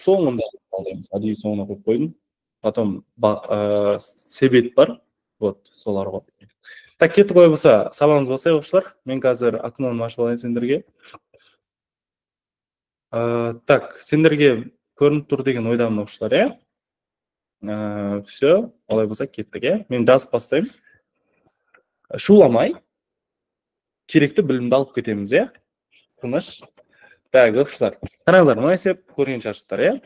соңында қалдыраймыз. Әдейі соңына қойып қойдым. Потом себет бар. Вот, солар ғой. Так, кеттік ой болса, сабағымыз бастайық оқушылар. Мен қазір окноны ашып алайын сендерге. Так, сендерге көрініп тұр деген ойдамын оқушылар, Все, олай болса кеттік, Мен жазып бастаймын. Шуламай, керекті білімді алып кетеміз, Тыныш. Так, оқушылар. Қараңыздар, мына есеп көрген шығарсыздар,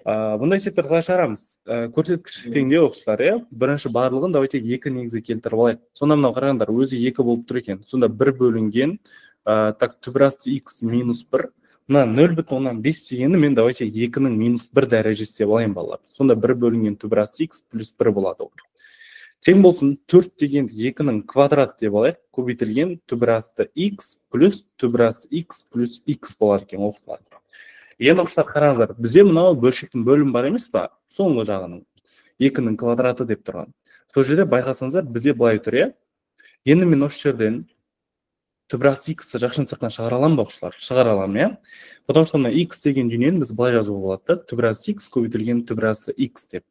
Бұндай есептер қалай шығарамыз? Көрсеткіш теңдеу оқушылар, Бірінші барлығын давайте 2 негізге келтіріп алайық. Сонда мынау қараңыздар, өзі 2 болып тұр екен. Сонда 1 бөлінген, так, түбірасты x минус 1. Мына 0,5 дегенді мен давайте 2-ның минус 1 дәрежесі деп алайын балалар. Сонда 1 бөлінген түбірасты x плюс 1 болады. Тең болсын 4 дегенді 2-ның квадрат деп алайық. Көбейтілген түбірасты x плюс түбірасты x плюс x болады екен оқушылар. Енді оқушылар қараңыздар, бізде мынау бөлшектің бөлім бар емес па? Соңғы жағының 2-ның квадраты деп тұрған. Сол жерде байқасаңыздар, бізде былай тұр, Енді мен осы жерден түбірасты x жақшын сыртынан шығара аламын ба оқушылар? Шығара аламын, Потому что x деген дүниені біз былай жазуға болады, түбірасты x көбейтілген түбірасты x деп.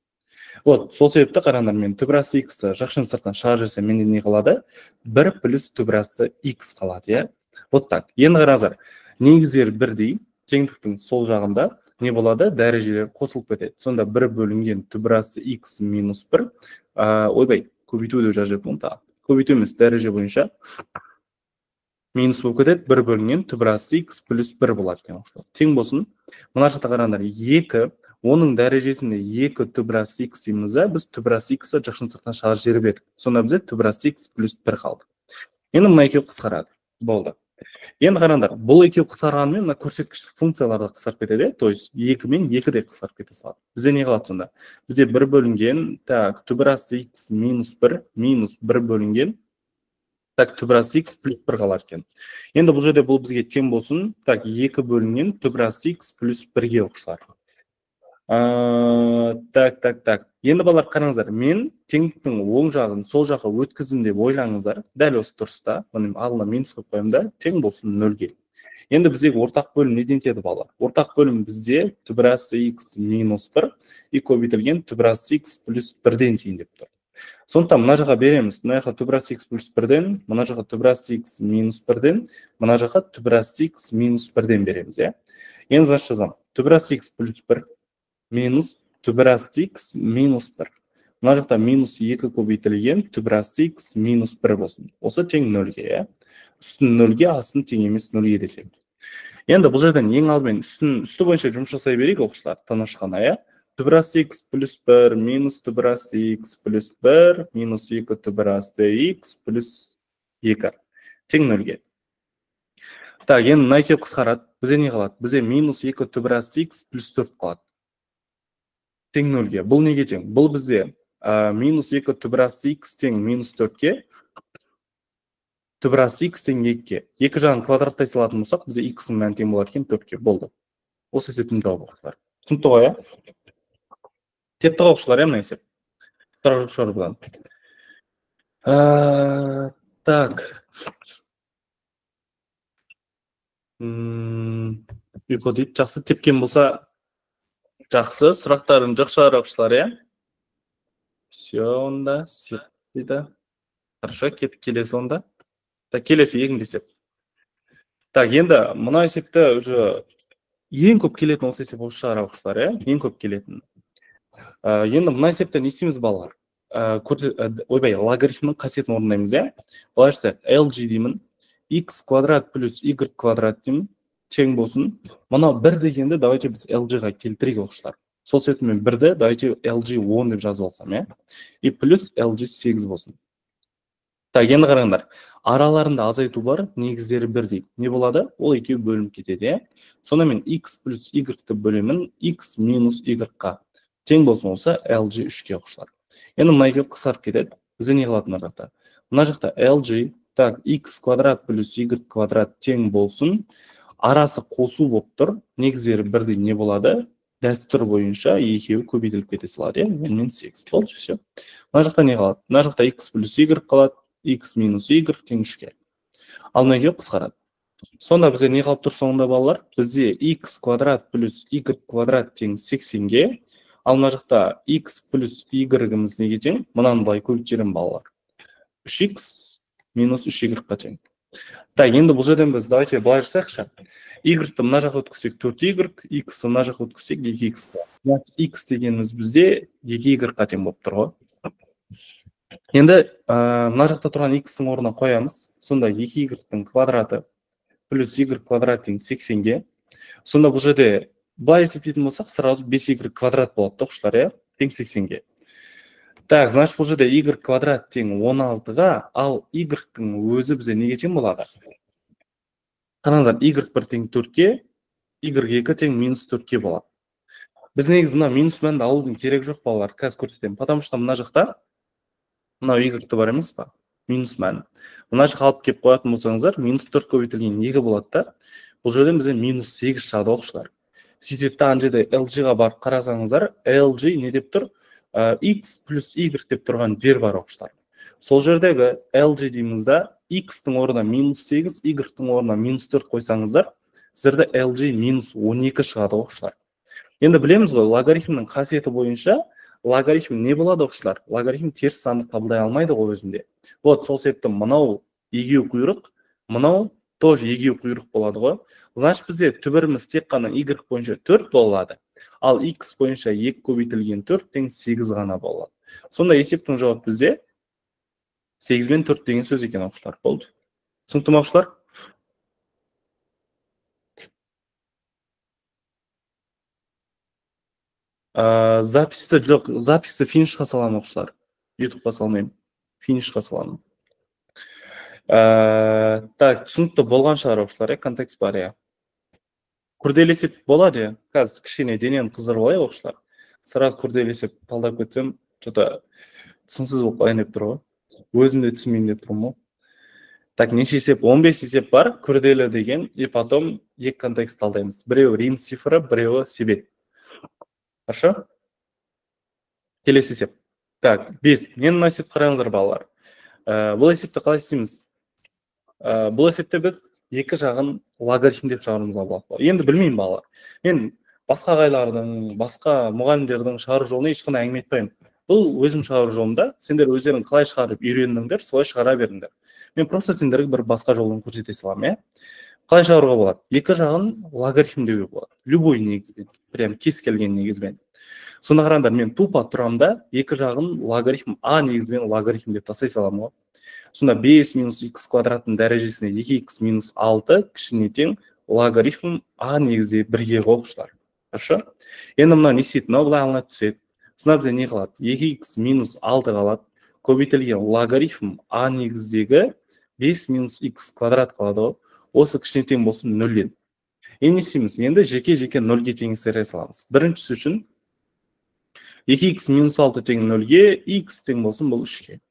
Вот, сол себепті қараңдар, мен түбірасты x жақшын сыртынан шығарып жіберсем, менде не қалады? 1 плюс түбірасты x қалады, Вот так. Енді қараңыздар, негіздері бірдей, теңдіктің сол жағында не болады? Дәрежелер қосылып кетеді. Сонда 1 бөлінген түбірасты x минус 1, ойбай, көбейту деп жазып жатырмын, көбейту емес, дәреже бойынша минус болып кетеді, 1 бөлінген түбірасты x плюс 1 болады екен. Тең болсын, мына жақта қараңдар, 2, оның дәрежесінде 2 түбірасты x дейміз, біз түбірасты x жақшын сыртынан шығарып жіберіп едік. Сонда бізде түбірасты x плюс 1 қалды. Енді мына екеуі қысқарады. Болды. Енді қараңдар, бұл екеуі қысқарғанымен мына көрсеткіштік функцияларды қысқарып кетеді, то есть 2 мен 2 де қысқарып кете салады. Бізде не қалады сонда? Бізде 1 бөлінген, так, түбірасты x минус 1 бөлінген, так, түбірасты x плюс 1 қалар екен. Енді бұл жерде бұл бізге тең болсын, так, 2 бөлінген түбірасты x плюс 1-ге оқушылар. Так. Енді балар қараңыздар, мен теңдіктің оң жағын сол жаққа өткізім деп ойлаңыздар. Дәл осы тұрыста, алдына минус қойып қоямын да, тең болсын 0-ге. Енді бізде ортақ бөлім неден теді балар? Ортақ бөлім бізде түбірасты x минус 1 көбейтілген түбірасты x плюс 1-ден тең деп тұр. Сондықтан мына жаққа береміз. Мына жаққа түбірасты x плюс 1-ден, мына жаққа түбірасты x минус 1-ден, мына жаққа түбірасты x минус 1-ден береміз, Енді значит жазам. Түбірасты x плюс 1 минус түбірасты x минус 1. Мына жақта минус 2 көбейтілген түбірасты x минус 1 болсын. Осы тең 0-ге, Үстін 0-ге, астын тең емес 0-ге десек. Енді бұл жерден ең алдымен үсті бойынша жұмыс жасай берейік оқушылар, тыныш қана, Түбірасты x плюс 1 минус түбірасты x плюс 1 минус 2 түбірасты x плюс 2. Тең 0-ге. Так, енді мына екеуі қысқарады. Бізде не қалады? Бізде минус 2 түбірасты x плюс 4 қалады. Тең 0-ге. Бұл неге тең? Бұл бізде минус 2 түбірасты x тең минус 4-ге, түбірасты x тең 2-ге. Екі жағын квадраттай салатын болсақ, бізде x-ның мәні тең болады екен 4-ге. Болды. Осы есептің жауабы оқушылар. Түсінікті ғой, Тепті оқушылар, мына есеп. Сұрақ жоқ бұдан. Так. Ұйқы дейді, жақсы тепкен болса, жақсы. Сұрақтарын жоқ шығар оқушылар, Все, онда, сет дейді. Хорошо, кетіп келесі онда. Так, келесі егін есеп. Так, енді мына есепті уже ең көп келетін осы есеп осы шығар оқушылар, Ең көп келетін. Енді мына есепті не істейміз балалар? Ойбай, логарифмнің қасиетін орындаймыз, Олай жасайық, LG деймін, x квадрат плюс y квадрат деймін, тең болсын. Мына 1 дегенді давайте біз LG-ға келтірейік оқушылар. Сол себепті мен 1-ді давайте LG 10 деп жазып алсам, И плюс LG 8 болсын. Так, енді қараңдар. Араларында азайту бар, негіздері бірдей. Не болады? Ол екеуі бөлім кетеді, Сонда мен x плюс y-ті бөлемін x минус y-ға. Тең болсын олса LG 3-ге оқушылар. Енді мына екеуі қысарып кетеді. Бізде не қалады мына жақта? Мына жақта LG, так, x квадрат плюс y квадрат тең болсын. Арасы қосу болып тұр. Негіздері бірдей не болады? Дәстүр бойынша екеуі көбейтіліп кете салады, Мен 8 болды, все. Мына жақта не қалады? Мына жақта x плюс y қалады, x минус y тең 3-ге. Ал мына екеуі қысқарады. Сонда бізде не қалып тұр соңында балалар? Бізде x квадрат плюс y квадрат тең 80-ге, ал мына жақта x плюс y-іміз неге тең? Мынаны былай көбейтемін балалар. 3x минус 3y-ға тең. Так, енді бұл жерден біз давайте былай жасайықшы. Y-ті мына жаққа өткізсек 4y, x-ті мына жаққа өткізсек 2x. X дегеніміз бізде 2y-ға тең болып тұр ғой. Енді мына жақта тұрған x-ің орнына қоямыз. Сонда 2y-тің квадраты плюс y квадрат тең 80-ге. Сонда бұл жерде былай есептейтін болсақ, сразу 5y квадрат болады тоқшылар, тең 80-ге. Так, значит, бұл жерде y квадрат тең 16-ға, ал y-тің өзі бізе неге тең болады? Қараңыздар, y1 тең 4-ке, y2 тең минус 4-ке болады. Біз негізі мына минус мәнді алудың керек жоқ балалар, қазір көрсетемін. Потому что мына жақта мына y-ті бар емес па? Минус мән. Мына жаққа алып кеп қоятын болсаңыздар, минус 4 көбейтілген 2 болады да. Бұл жерден бізде минус 8 шығады оқушылар. Сөйтіп ана жерде LG-ға барып қарасаңыздар, LG не деп тұр? X плюс y деп тұрған жер бар оқушылар. Сол жердегі LG деймізді, x-тің орнына минус 8, y-тің орнына минус 4 қойсаңыздар, сіздерде LG минус 12 шығады оқушылар. Енді білеміз ғой, логарифмнің қасиеті бойынша логарифм не болады оқушылар? Логарифм теріс санды қабылдай алмайды ғой өзінде. Вот, сол себепті мынау егеу құйрық, мынау тоже егеу құйрық болады ғой. Значит, бізде түбіріміз тек қана y бойынша 4 болады, ал x бойынша 2 көбейтілген 4 тең 8 ғана болады. Сонда есептің жауап бізде 8 мен 4 деген сөз екен оқушылар. Болды. Түсінікті ме оқушылар? Записті жоқ, записті финишқа саламын оқушылар. YouTube'ға салмаймын. Финишқа саламын. Так, түсінікті болған шығар оқушылар, контекст бар, күрделесіп болады, қазір кішкене денен қыздырып алайық оқушылар. Сразу күрделесіп талдап кетсем, что-то түсінсіз болып қалайын деп тұр ғой. Өзім де түсінбеймін деп тұрмын ғой. Так, неше есеп? 15 есеп бар, күрделі деген, и потом екі контекст талдаймыз. Біреуі рим цифры, біреуі себеп. Хорошо? Келесі есеп. Так, 5. Мен мына есеп қараңыздар балалар. Бұл есепті қалай істейміз? Бұл есепте біз екі жағын логарифм деп шығаруымызға болады. Енді білмеймін балалар. Мен басқа ағайлардың, басқа мұғалімдердің шығару жолына ешқандай әңгіме айтпаймын. Бұл өзім шығару жолымда, сендер өздерің қалай шығарып үйрендіңдер, солай шығара беріңдер. Мен просто сендерге бір басқа жолын көрсете саламын, Қалай шығаруға болады? Екі жағын логарифм деуге болады. Любой негізбен, прям кез келген негізбен. Сонда қараңдар, мен тупо тұрамда екі жағын логарифм а негізбен логарифм деп тастай саламын ғой. Сонда 5 минус x квадраттың дәрежесіне 2x минус 6 кішіне тең логарифм а негізде бірге оқушылар. Хорошо? Енді мына не істейді? Мынау былай алынып түседі. Сонда бізде не қалады? 2x минус 6 қалады. Көбейтілген логарифм а негіздегі 5 минус x квадрат қалады ғой. Осы кішіне тең болсын 0-ден. Енді істейміз? Енді жеке-жеке 0-ге теңестіре саламыз. Біріншісі үшін 2x минус 6 тең 0-ге, x тең болсын бұл 3-ге.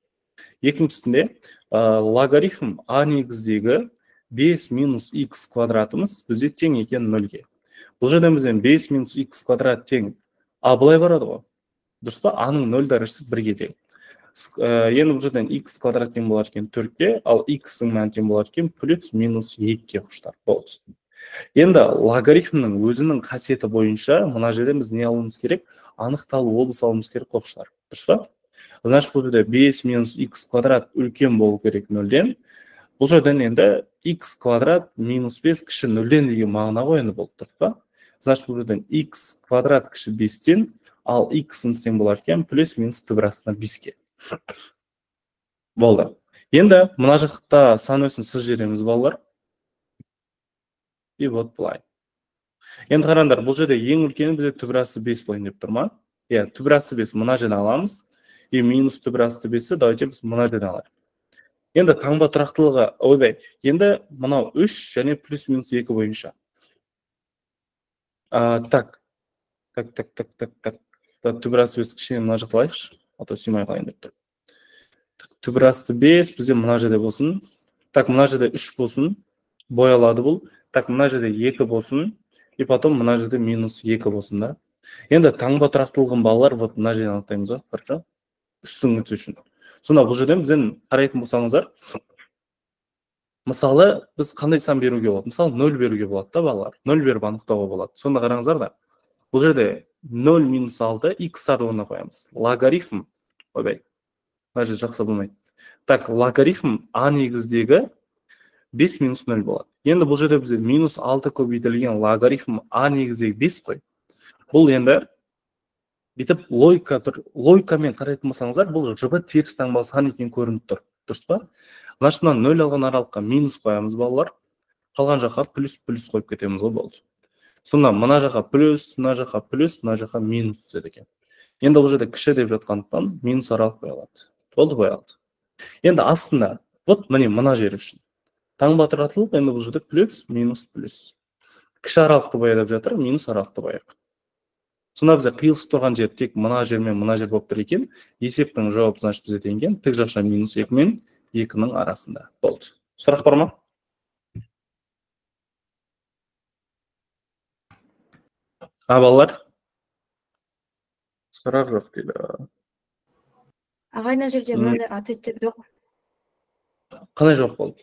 Екіншісінде логарифм а негіздегі 5 минус x квадратымыз бізде тең екен 0-ге. Бұл жерден бізден 5 минус x квадрат тең а былай барады ғой. Дұрыс па? А-ның 0 дәрежесі 1-ге тең. Енді бұл жерден x квадрат тең болады екен 4-ге, ал x-ің мәні тең болады екен плюс минус 2-ге құштар болды. Енді логарифмнің өзінің қасиеті бойынша мына жерден біз не алуымыз керек? Анықталу облыс алуымыз керек құштар. Дұрыс па? Значит, бұл жерде 5 минус x квадрат үлкен болу керек 0-ден. Бұл жерден енді x квадрат минус 5 кіші 0-ден деген мағына ғой енді болды. Дұрыс па? Значит, бұл жерден x квадрат кіші 5-тен, ал x-іміз тең болады екен плюс минус түбір астына 5-ге. Болды. Енді мына жақта сан өсін сыз жереміз балалар. И вот бұлай. Енді қараңдар, бұл жерде ең үлкені бізде түбір асты 5 болайын деп тұр ма? Түбір асты 5 мына жерден аламыз. И минус түбір асты 5-ті давайте біз мына жерден алайық. Енді таңба тұрақтылығы, ойбай, енді мынау 3 және плюс минус 2 бойынша. Так. Түбір асты 5 кішкене мына жақта алайықшы. Ата сүймай қалайын деп тұр. Түбір асты 5 бізде мына жерде болсын. Так, мына жерде 3 болсын. Боялады бұл. Так, мына жерде 2 болсын. И потом мына жерде минус 2 болсын да. Енді таңба тұрақтылығын балалар вот мына жерден анықтаймыз ғой. Хорошо? Үстіңгісі үшін. Сонда бұл жерден бізден қарайтын болсаңыздар, Мысалы, біз қандай сан беруге болады? Мысалы, 0 беруге болады да, балалар. 0 беріп анықтауға болады. Сонда қараңыздар да. Бұл жерде 0 минус 6 x-тарды орнына қоямыз. Логарифм, ойбай, мына жерде жақсы болмайды. Так, логарифм а негіздегі 5 минус 0 болады. Енді бұл жерде бізде минус 6 көбейтілген логарифм а негіздегі 5 қой. Бұл енді бүйтіп логикамен қарайтын болсаңыздар, бұл жыбы теріс таңбалсан екен көрініп тұр. Дұрыс па? Значит, мына 0 алған аралыққа минус қоямыз балалар. Қалған жаққа плюс қойып кетеміз ғой болды. Сонда мына жаққа плюс, мына жаққа плюс, мына жаққа минус түседі екен. Енді бұл жерде кіші деп жатқандықтан минус аралық қойылады. Болды қойылды. Енді астында, вот міне мына жер үшін. Таңба тұратылып, енді бұл жерде плюс, минус, плюс. Кіші аралықты боядап жатыр, минус аралықты бояқ. Сонда бізде қиылысып тұрған жер тек мына жер мен мына жер болып тұр екен. Есептің жауабы значит бізде теңген. Тік жақша минус 2 мен 2-ның арасында. Болды. Сұрақ бар ма? Балалар? Сұрақ жоқ дейді. Ағайна жерде мынандай ответтер жоқ. Қандай жоқ болды?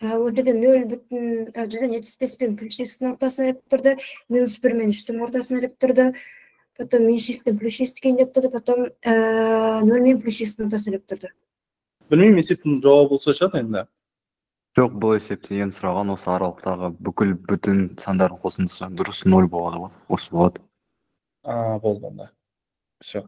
Ол жерде 0,75 пен плюс 6-ның ортасына іліп тұрды, минус 1 мен 3-дің ортасына іліп тұрды, потом минус 6 пен плюс 6 деп тұрды, потом 0 мен плюс 6-ның ортасына іліп тұрды. Білмеймін, есептің жауабы болса шығады енді. Жоқ, бұл есепте ең сұраған осы аралықтағы бүкіл бүтін сандардың қосындысы дұрыс 0 болады ғой. Осы болады. Болды онда. Все.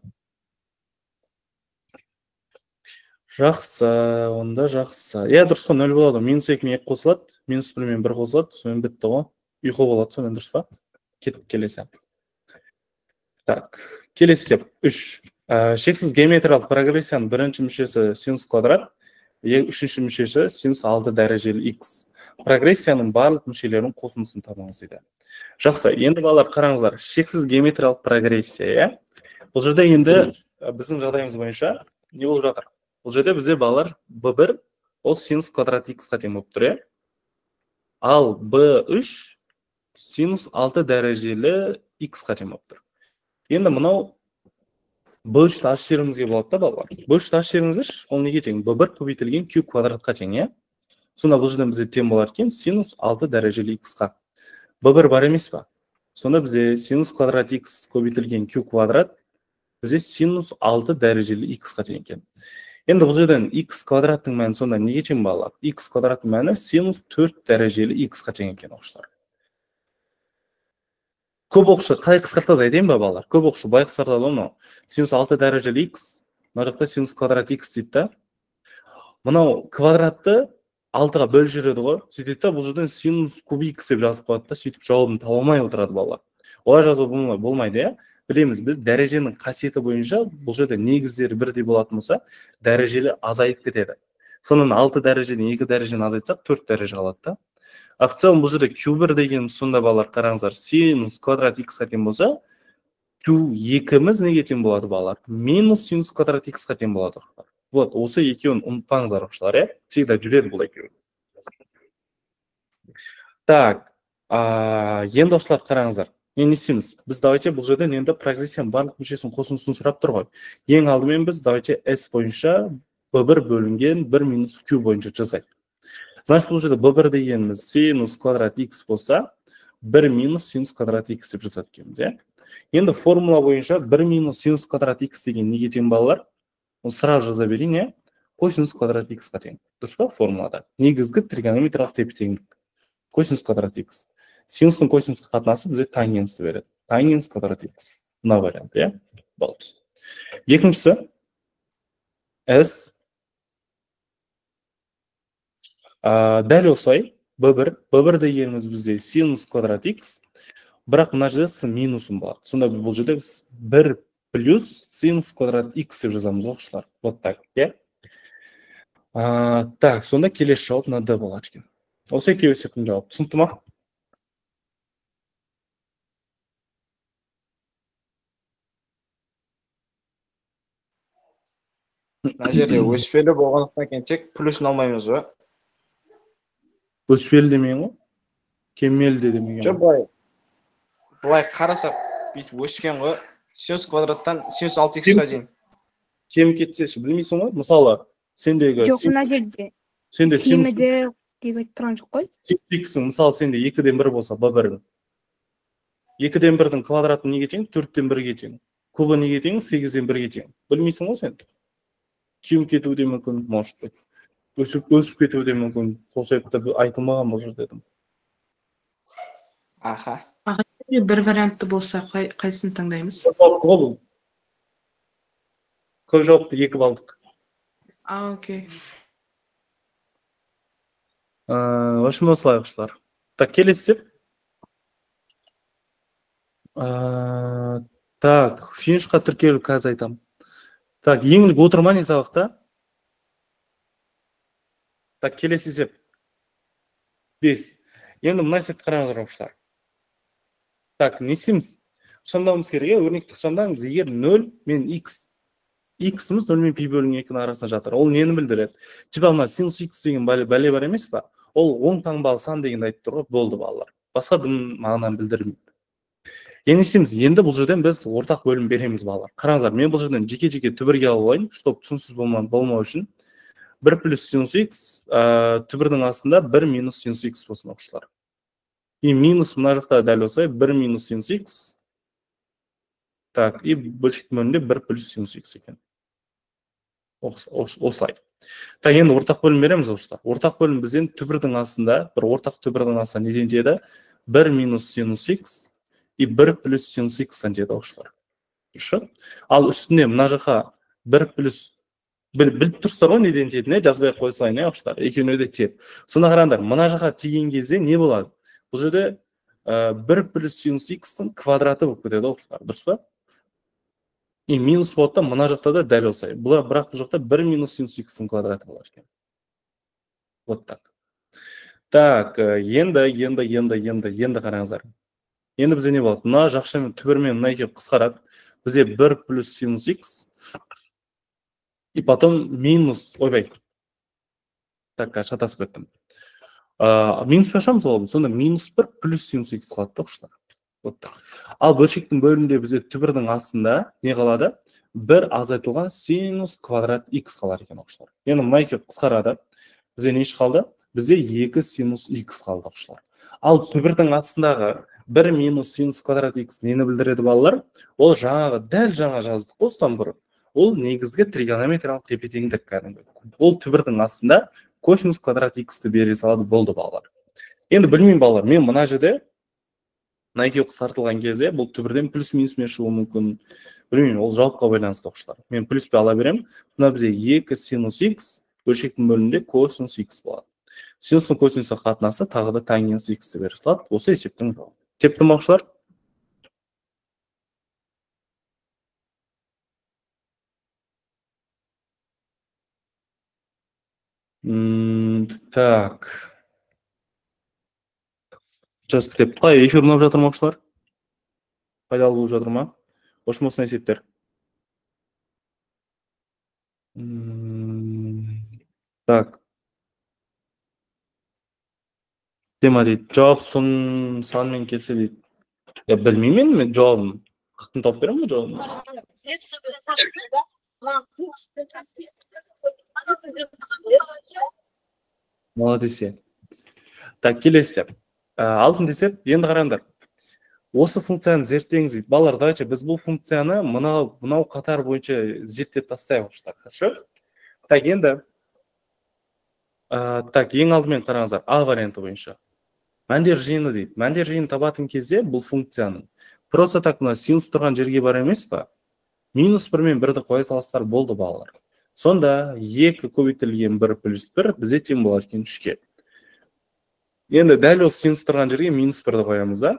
Жақсы, онда жақсы. Дұрыс па, 0 болады. Минус 2 мен 2 қосылады, минус 1 мен 1 қосылады, сонымен бітті ғой. Ұйқы болады, сонымен дұрыс па? Келесі. Так, келесі 3. Шексіз геометриялық прогрессияның бірінші мүшесі синус квадрат, үшінші мүшесі синус 6 дәрежелі x. Прогрессияның барлық мүшелерінің қосындысын табыңыз дейді. Жақсы, енді балалар қараңыздар, шексіз геометриялық прогрессия, бұл жерде енді біздің жағдайымыз бойынша не болып жатыр? Бұл жерде бізде балалар b1 ол синус квадрат x-қа тең болып тұр, ал b3 синус 6 дәрежелі x-қа тең болып тұр. Енді мынау b3-ті аш жерімізге болады да, балалар. b3-ті аш жеріңізгіш, ол неге тең? b1 көбейтілген q квадратқа тең, Сонда бұл жерден бізде тең болар екен синус 6 дәрежелі x-қа. b1 бар емес па? Сонда бізде синус квадрат x көбейтілген q квадрат бізде синус 6 дәрежелі x-қа тең екен. Енді бұл жерден x квадраттың мәні сонда неге тең балалар? X квадраттың мәні синус 4 дәрежелі x-қа тең екен оқушылар. Көп оқушы қалай қысқартады айтайын ба балалар? Көп оқушы бай қысқартады оны. Синус 6 дәрежелі x, мына жақта синус квадрат x дейді да. Мынау квадратты 6-ға бөліп жібереді ғой. Сөйтеді да, бұл жерден синус куб x деп жазып қояды да, сөйтіп жауабын таба алмай отырады балалар. Олай жазу болмайды, Білеміз, біз дәреженің қасиеті бойынша бұл жерде негіздері бірдей болатын болса, дәрежелі азайып кетеді. Сонан 6 дәрежеден 2 дәрежені азайтсақ, 4 дәреже қалады да. В целом бұл жерде Q1 деген сонда балалар қараңыздар, синус квадрат x-қа тең болса, Q2-міз неге тең болады балалар? Минус синус квадрат x-қа тең болады оқушылар. Вот, осы екеуін ұмытпаңыздар оқушылар, Всегда жүреді бұл екеуі. Так, енді оқушылар қараңыздар. Не істейміз? Біз давайте бұл жерден енді прогрессияның барлық мүшесінің қосындысын сұрап тұр ғой. Ең алдымен біз давайте S бойынша b1 бөлінген 1 минус Q бойынша жазайық. Значит, бұл жерде b1 дегеніміз синус квадрат x болса, 1 минус синус квадрат x деп жазады екенбіз, Енді формула бойынша 1 минус синус квадрат x деген неге тең балалар? Оны сразу жаза берейін, косинус квадрат x-қа тең. Дұрыс па формулада? Негізгі тригонометриялық тепе-теңдік. Косинус квадрат x. Синустың косинусқа қатынасы бізде тангенсті береді. Тангенс квадрат x. Мына вариант, Болды. Екіншісі S. Дәл осылай b1 дегеніміз бізде синус квадрат x, бірақ мына жерде с минусым болады. Сонда бұл жерде біз 1 плюс синус квадрат x деп жазамыз оқушылар. Вот так, Так, сонда келесі жауап мына D болады екен. Осы екеуі секунд жауап. Түсінікті ма? Мына жерде өспелі болғандықтан кейін тек плюсын алмаймыз ба? Өспелі демеген ғой? Кемелді демеген. Жоқ, былай қарасақ, бүйтіп өскен ғой. Синус квадраттан синус 6x-қа дейін. Кем кетсе, білмейсің ғой? Мысалы, сендегі... Жоқ, мына жерде. Сенде синус Кемеде деп айтып тұрған жоқ қой. x мысалы сенде 2-ден 1 болса, b1. 2-ден 1-дің квадраты неге тең? 4-тен 1-ге тең. Кубы неге тең? 8-ден 1-ге тең. Білмейсің ғой сен? Кем кетуі де мүмкін, может быть. Өсіп кетуі де мүмкін. Сол себепті айтылмаған бұл жерде дедім. Аха. Бір вариантты болса, қайсысын таңдаймыз? Көп жауапты 2 балдық. Окей. В общем, осылай құштар. Так, келесі. Так, финишқа тіркелу қазір айтам. Так, еңілік отырма не сабақта? Так, келесі сеп. 5. Енді мұнай сет қараңыздар құштар. Так, не істейміз? Шамдауымыз керек, өрнекті шамдаңыз, егер 0 мен x-іміз 0 мен пи бөлінген 2-ның арасында жатыр. Ол нені білдіреді? Типа мына синус x деген бәле бар емес па? Ол оң таңбалы сан дегенді айтып тұр ғой, болды балалар. Басқа дым мағынаны білдірмейді. Енді істейміз, енді бұл жерден біз ортақ бөлім береміз балалар. Қараңыздар, мен бұл жерден жеке-жеке түбірге алып алайын, чтобы түсінсіз болмау үшін. 1 плюс синус x түбірдің астында 1 минус синус x болсын оқушылар. И минус мына жақта дәл осылай 1 минус синус x. Так, и бөлшектің бөлімінде 1 плюс синус x екен. Осылай. Так, енді ортақ бөлім береміз оқушылар. Ортақ бөлім бізден түбірдің астында, бір ортақ түбірдің астында неден деді? 1 минус синус x и 1 плюс синус x-тан деді оқушылар. Ал үстіне мына жаққа 1 плюс біліп тұрсыздар ғой неден дедіне, жазбай қойсайын, оқушылар. Екеуіне де теп. Сонда қараңдар, мына жаққа тиген кезде не болады? Бұл жерде 1 плюс синус x-тың квадраты болып кетеді оқушылар. Дұрыс па? И минус болады да, мына жақта да дәл осылай. Бірақ бұл жақта 1 минус синус x-тың квадраты болады екен. Вот так. Так, енді қараңыздар. Енді бізде не болады? Мына жақшамен түбірмен мына екеуі қысқарады. Бізде 1 плюс синус x и потом минус, ойбай. Так, шатасып кеттім. Минус пашамыз болады. Сонда минус 1 плюс синус x қалады тоқшылар. Вот так. Ал бөлшектің бөлімінде бізде түбірдің астында не қалады? 1 азайтылған синус квадрат x қалар екен оқушылар. Енді мына екеуі қысқарады. Бізде не қалды? Бізде 2 синус x қалды оқушылар. Ал түбірдің астындағы 1 минус синус квадрат x нені білдіреді балалар? Ол жаңағы, дәл жаңа жаздық қостан бұрын. Ол негізгі тригонометриялық тепе-теңдік кәдімгі. Ол түбірдің астында косинус квадрат x-ті бере салады, болды балалар. Енді білмеймін балалар, мен мына жерде мына екеуі қысқартылған кезде бұл түбірден плюс-минусмен шығуы мүмкін. Білмеймін, ол жауапқа байланысты оқушылар. Мен плюспе ала беремін. Мына бізде 2 синус x бөлшектің бөлімінде косинус x болады. Синустың косинусқа қатынасы тағы да тангенс x-ті бере салады. Осы есептің жауабы. Тептім оқушылар? Так. Жас кітеп. Қай эфир ұнап жатыр ма оқушылар? Пайдалы болып жатыр ма? Қош болсын есептер. Так. Тема дейді. Жауап санмен келсе дейді. Білмеймін мен жауабын. Қатын тауып берем ме жауабын? Молодец. Так, келесі. Алтын десеп, енді қараңдар. Осы функцияны зерттеңіз дейді. Балалар, давайте біз бұл функцияны мынау қатар бойынша зерттеп тастайық. Хорошо? Так, енді ең алдымен қараңыздар, А варианты бойынша. Мәндер жиыны дейді. Мәндер жиынын табатын кезде бұл функцияның просто так мына синус тұрған жерге бар емес па? Минус 1 мен 1-ді қоя салыстар болды балалар. Сонда 2 көбейтілген 1 плюс 1 бізде тең болады екен 3-ке. Енді дәл осы синус тұрған жерге минус 1-ді қоямыз да.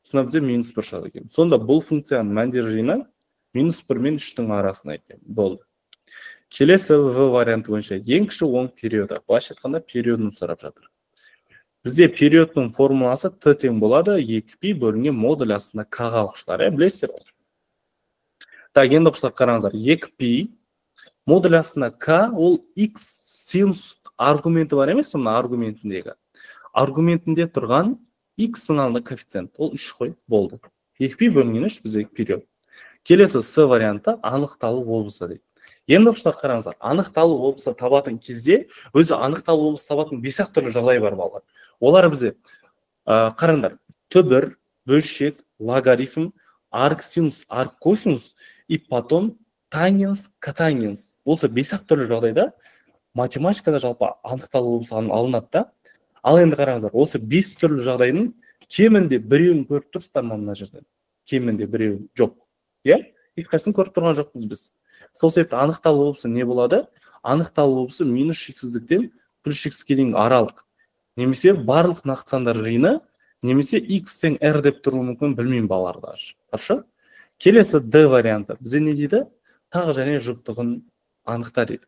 Сонда бізде минус 1 шығады екен. Сонда бұл функцияның мәндер жиыны минус 1 мен 3-тің арасында екен. Болды. Келесі В варианты бойынша ең кіші оң периоды. Былайша айтқанда периодын сұрап жатыр. Бізде периодтың формуласы Т тең болады 2π бөлінген модуль астында К-ға оқушылар. Білесіздер? Так, енді оқушылар қараңыздар. 2π модуль астында К ол x синус аргументі бар емес, мына аргументіндегі. Аргументінде тұрған x-ның алдында коэффициент. Ол 3 қой, болды. 2π бөлінген 3 біздегі период. Келесі С варианты анықталу болса дейді. Енді құштар қараңыздар, анықталу облысы табатын кезде, өзі анықталу облысы табатын 5 түрлі жағдай бар балалар. Олар бізе қараңдар, түбір, бөлшек, логарифм, арк синус, арк косинус и потом тангенс, котангенс. Болса 5 түрлі жағдайда математикада жалпы анықталу облысы алынады да. Ал енді қараңыздар, осы 5 түрлі жағдайдың кемінде біреуін көріп тұрсыздар ма мына жерде? Кемінде біреуі жоқ. Иә? Ешқайсысын көріп тұрған жоқпыз біз. Сол себепті анықталу облысы не болады? Анықталу облысы минус шексіздіктен плюс шексізге дейінгі аралық. Немесе барлық нақты сандар жиыны, немесе x тең r деп тұруы мүмкін, білмеймін балаларда. Хорошо? Келесі D варианты. Бізде не дейді? Тағы және жұптығын анықта дейді.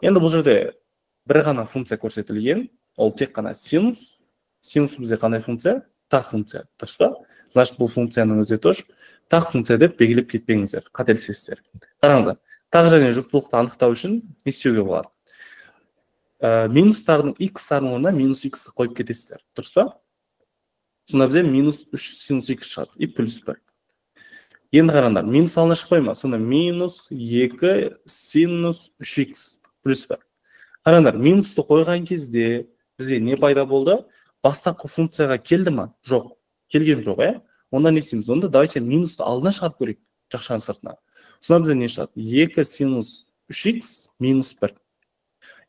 Енді бұл жерде бір ғана функция көрсетілген, ол тек қана синус. Синус бізде қандай функция? Тақ функция. Дұрыс па? Значит, бұл функцияның өзі тоже тақ функция деп белгілеп кетпеңіздер, қателесесіздер. Қараңыздар, тақ және жұптылықты анықтау үшін не істеуге болады? Минустардың x-тардың орнына минус x қойып кетесіздер. Дұрыс па? Сонда бізде минус 3 синус x шығады и плюс 1. Енді қараңдар, минус алына шықпай ма? Сонда минус 2 синус 3x плюс 1. Қараңдар, минусты қойған кезде бізде не пайда болды? Бастапқы функцияға келді ма? Жоқ. Келген жоқ, е? Онда не істейміз? Онда давайте минусты алдына шығарып көрейік, жақшаның сыртына. Сонда бізде не шығады? 2 синус 3x минус 1.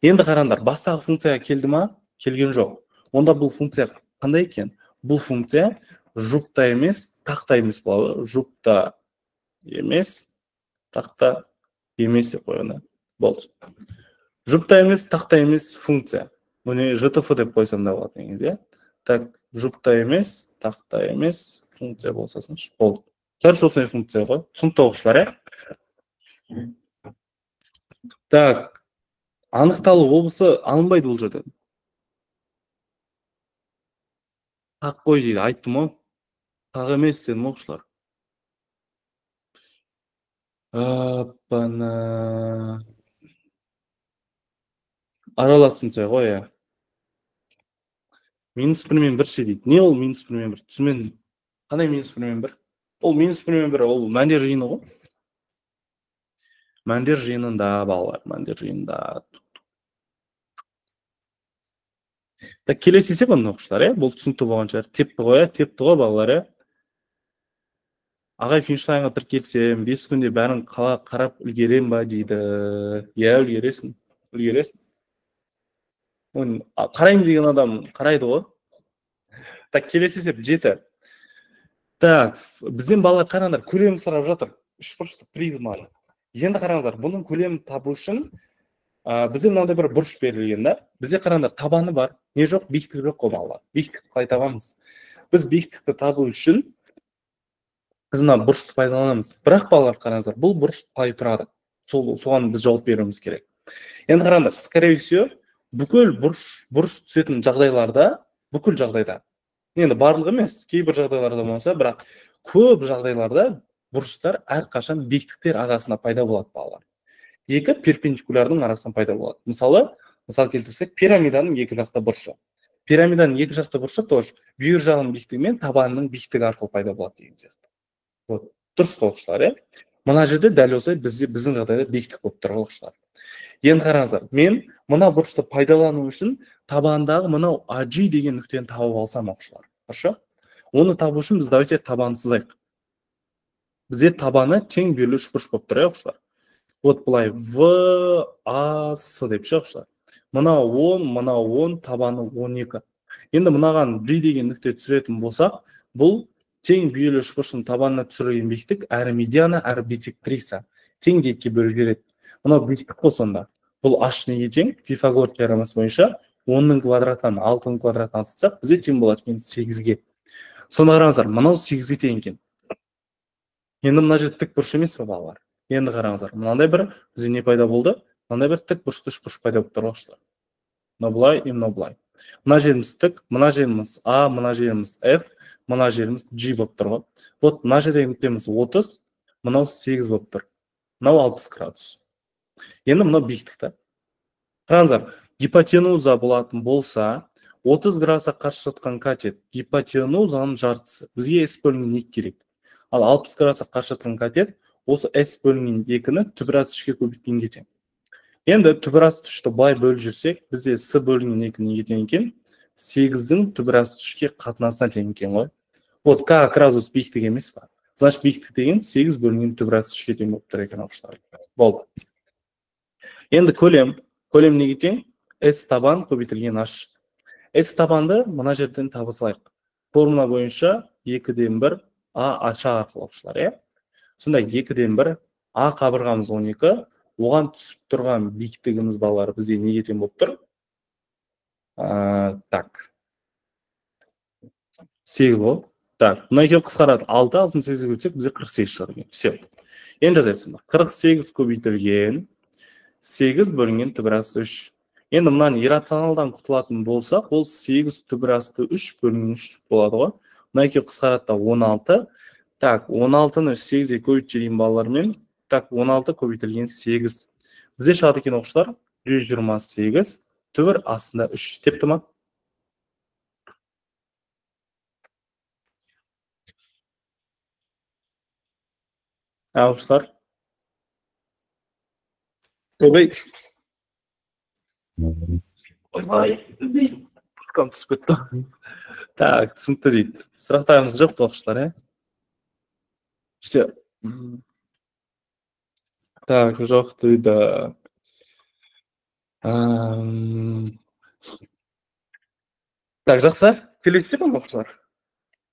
Енді қараңдар, бастағы функцияға келді ма? Келген жоқ. Онда бұл функция қандай екен? Бұл функция жұпта емес, тақта емес болады. Жұпта емес, тақта емес деп қойғаны. Болды. Жұпта емес, тақта емес функция. Бұны жтф деп қойсам да болады негізі. Так, жұпта емес, тақта емес функция болса сыншы. Болды. Дәл осындай функция ғой. Түсінікті оқушылар, е? Так, анықталу облысы алынбайды бұл жерде. Тақ қой дейді, айттым ғой. Тақ емес дедім оқушылар. Аралас функция ғой, е. Минус 1 мен 1 ше дейді. Не ол минус 1 мен 1? Түсімен қандай минус 1 мен 1? Ол минус 1 мен 1, ол мәндер жиыны ғой. Мәндер жиынында, балалар, мәндер жиынында. Так, келесі есеп оны оқушылар, е? Бұл түсінікті болған шығар. Тепті ғой, балалар, е? Ағай Финштайнға тіркелсем, 5 күнде бәрін қарап үлгерем ба дейді. Я, үлгересің. Қарайым деген адам қарайды ғой. Так, келесі есеп 7. Так, бізден балалар қараңдар, көлемін сұрап жатыр. 3 бұрышты призма. Енді қараңыздар, бұның көлемін табу үшін бізде мынандай бір бұрыш берілген да. Бізде қараңдар, табаны бар. Не жоқ, биіктігі жоқ қой балалар. Биіктікті қалай табамыз? Біз биіктікті табу үшін біз мына бұрышты пайдаланамыз. Бірақ балалар қараңыздар, бұл бұрыш қалай тұрады? Соған біз жауап беруіміз керек. Енді қараңдар, скорее всего, бүкіл бұрыш түсетін жағдайларда, бүкіл жағдайда, енді барлығы емес, кейбір жағдайларда болса, бірақ көп жағдайларда бұрыштар әрқашан биіктіктер арасында пайда болады балалар. Екі перпендикулярдың арасында пайда болады. Мысал келтірсек, пирамиданың екі жақты бұрышы. Пирамиданың екі жақты бұрышы тоже бүйір жағының биіктігі мен табанының биіктігі арқылы пайда болады деген сияқты. Вот, дұрыс оқушылар, е? Мына жерде дәл осы біздің жағдайда биіктік болып тұр оқушылар. Енді қараңыздар, мен мына бұрышты пайдалану үшін табандағы мынау AG деген нүктені тауып алсам оқушылар. Хорошо? Оны табу үшін біз давайте табанын сызайық. Бізде табаны тең бүйірлі үшбұрыш болып тұр, оқушылар. Вот бұлай VAS деп ше оқушылар. Мынау 10, табаны 12. Енді мынаған B деген нүкте түсіретін болсақ, бұл тең бүйірлі үшбұрыштың табанына түсірілген биіктік әрі медиана, әрі бисектриса тең декке бөлінеді. Мынау биіктік қой сонда. Бұл h неге тең? Пифагор теоремасы бойынша 10-ның квадратынан 6-ның квадратынан алсақ, бізде тең болады екен 8-ге. Сонда қараңыздар, мынау 8-ге тең екен. Енді мына жерде тік бұрыш емес пе балалар? Енді қараңыздар, мынандай бір бізде не пайда болды? Мынандай бір тік бұрышты үшбұрыш пайда болып тұр оқушылар. Мынау былай, мынау былай. Мына жеріміз тік, мына жеріміз A, мына жеріміз F, мына жеріміз G болып тұр ғой. Вот мына жердегі нүктеміз 30, мынау 8 болып тұр. Мынау 60 градус. Енді мынау биіктікті. Қараңыздар, гипотенуза болатын болса, 30 градусқа қарсы жатқан катет гипотенузаның жартысы. Бізге S бөлінген 2 керек. Ал 60 градусқа қарсы жатқан катет осы s бөлінген 2-ні түбірас 3-ке көбейткенге тең. Енді түбірас 3-ті былай бөліп жүрсек, бізде s бөлінген 2 неге тең екен? 8-дің түбірас 3-ке қатынасына тең екен ғой. Вот k градус биіктік емес па? Значит, биіктік деген 8 бөлінген түбірас 3-ке тең болып тұр екен оқушылар. Болды. Енді көлем неге тең? S табан көбейтілген h. S табанды мына жерден таба салайық. Формула бойынша 2-ден 1 a аша арқылы оқушылар, е? Сонда 2-ден 1 a қабырғамыз 12, оған түсіп тұрған биіктігіміз балалар бізде неге тең болып тұр? Так. 8 бол. Так, мына екеуі қысқарады. 6, 6-ны 8-ге бөлсек, бізде 48 шығар екен. Все. Енді жазайық сонда. 48 көбейтілген 8 бөлінген түбірасты 3. Енді мынаны иррационалдан құтылатын болсақ, ол 8 түбірасты 3 бөлінген 3 болады ғой. Мына екеуі қысқарады да 16. Так, 16-ны 8-ге көбейтілген балалармен, так, 16 көбейтілген 8. Бізде шығады екен оқушылар 128 түбір астында 3. Тепті ма? Оқушылар. Ойбай. Ойбай. Пұшқам түсіп кетті. Так, түсінікті дейді. Сұрақтарыңыз жоқ оқушылар, е? Все. Так, жоқ дейді. Так, жақсы. Келесі ме оқушылар?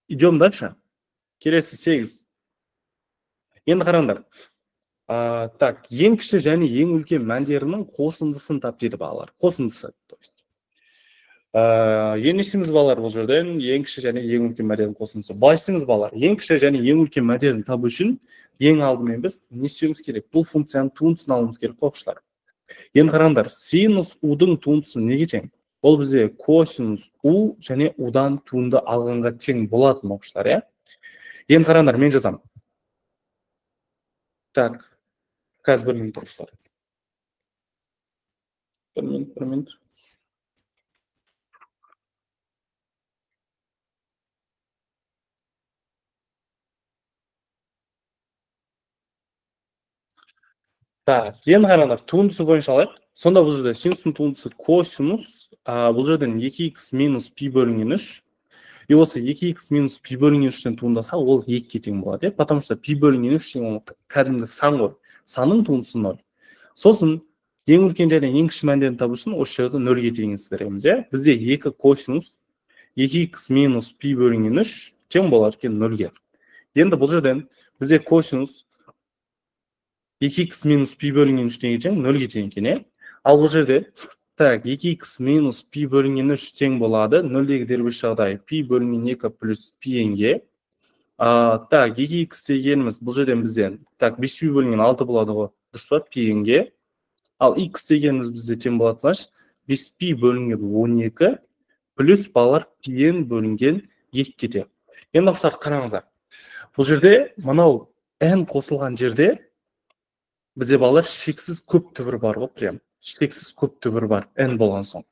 Идем дальше. Келесі 8. Енді қараңдар. Так, ең кіші және ең үлкен мәндерінің қосындысын тап дейді балалар. Қосындысы. Ең істейміз балалар бұл жерден ең кіші және ең үлкен мәндерінің қосындысы. Былай істейміз балалар. Ең кіші және ең үлкен мәндерін табу үшін ең алдымен біз не істеуіміз керек? Бұл функцияның туындысын алуымыз керек оқушылар. Енді қараңдар, синус u-дің туындысы неге тең? Ол бізде косинус u және u-дан туынды алғанға тең болатын оқушылар, е? Енді қараңдар, мен жазам. Так, қазір бір минут оқушылар. Бір минут. Так, енді қараңдар, туындысы бойынша алайық. Сонда бұл жерде синустың туындысы косинус, бұл жерден 2x минус пи бөлінген 3. И осы 2x минус пи бөлінген 3-тен туындаса, ол 2-ге тең болады. Потому что пи бөлінген 3 тең ол кәдімгі сан ғой. Санның туындысы 0. Сосын, ең үлкен және ең кіші мәндерін табу үшін осы жерді 0-ге теңестіреміз. Бізде 2 косинус 2x минус пи бөлінген 3 тең болады екен 0-ге. Енді бұл жерден бізде косинус 2x минус пи бөлінген 3 тең 0-ге тең екен. Ал бұл жерде так, 2x минус пи бөлінген 3 тең болады. 0-дегі дербес жағдай пи бөлінген 2 плюс пи-ге. Так, 2x дегеніміз бұл жерден бізден. Так, 5 пи бөлінген 6 болады ғой. Дұрыс па? Пи-ге. Ал x дегеніміз бізде тең болады, значит, 5 пи бөлінген 12 плюс балалар пи-ен бөлінген 2-ге тең. Енді оқушылар қараңыздар. Бұл жерде мынау n қосылған жерде бізде балалар шексіз көп түбір бар ғой, прям. Шексіз көп түбір бар, n болған соң.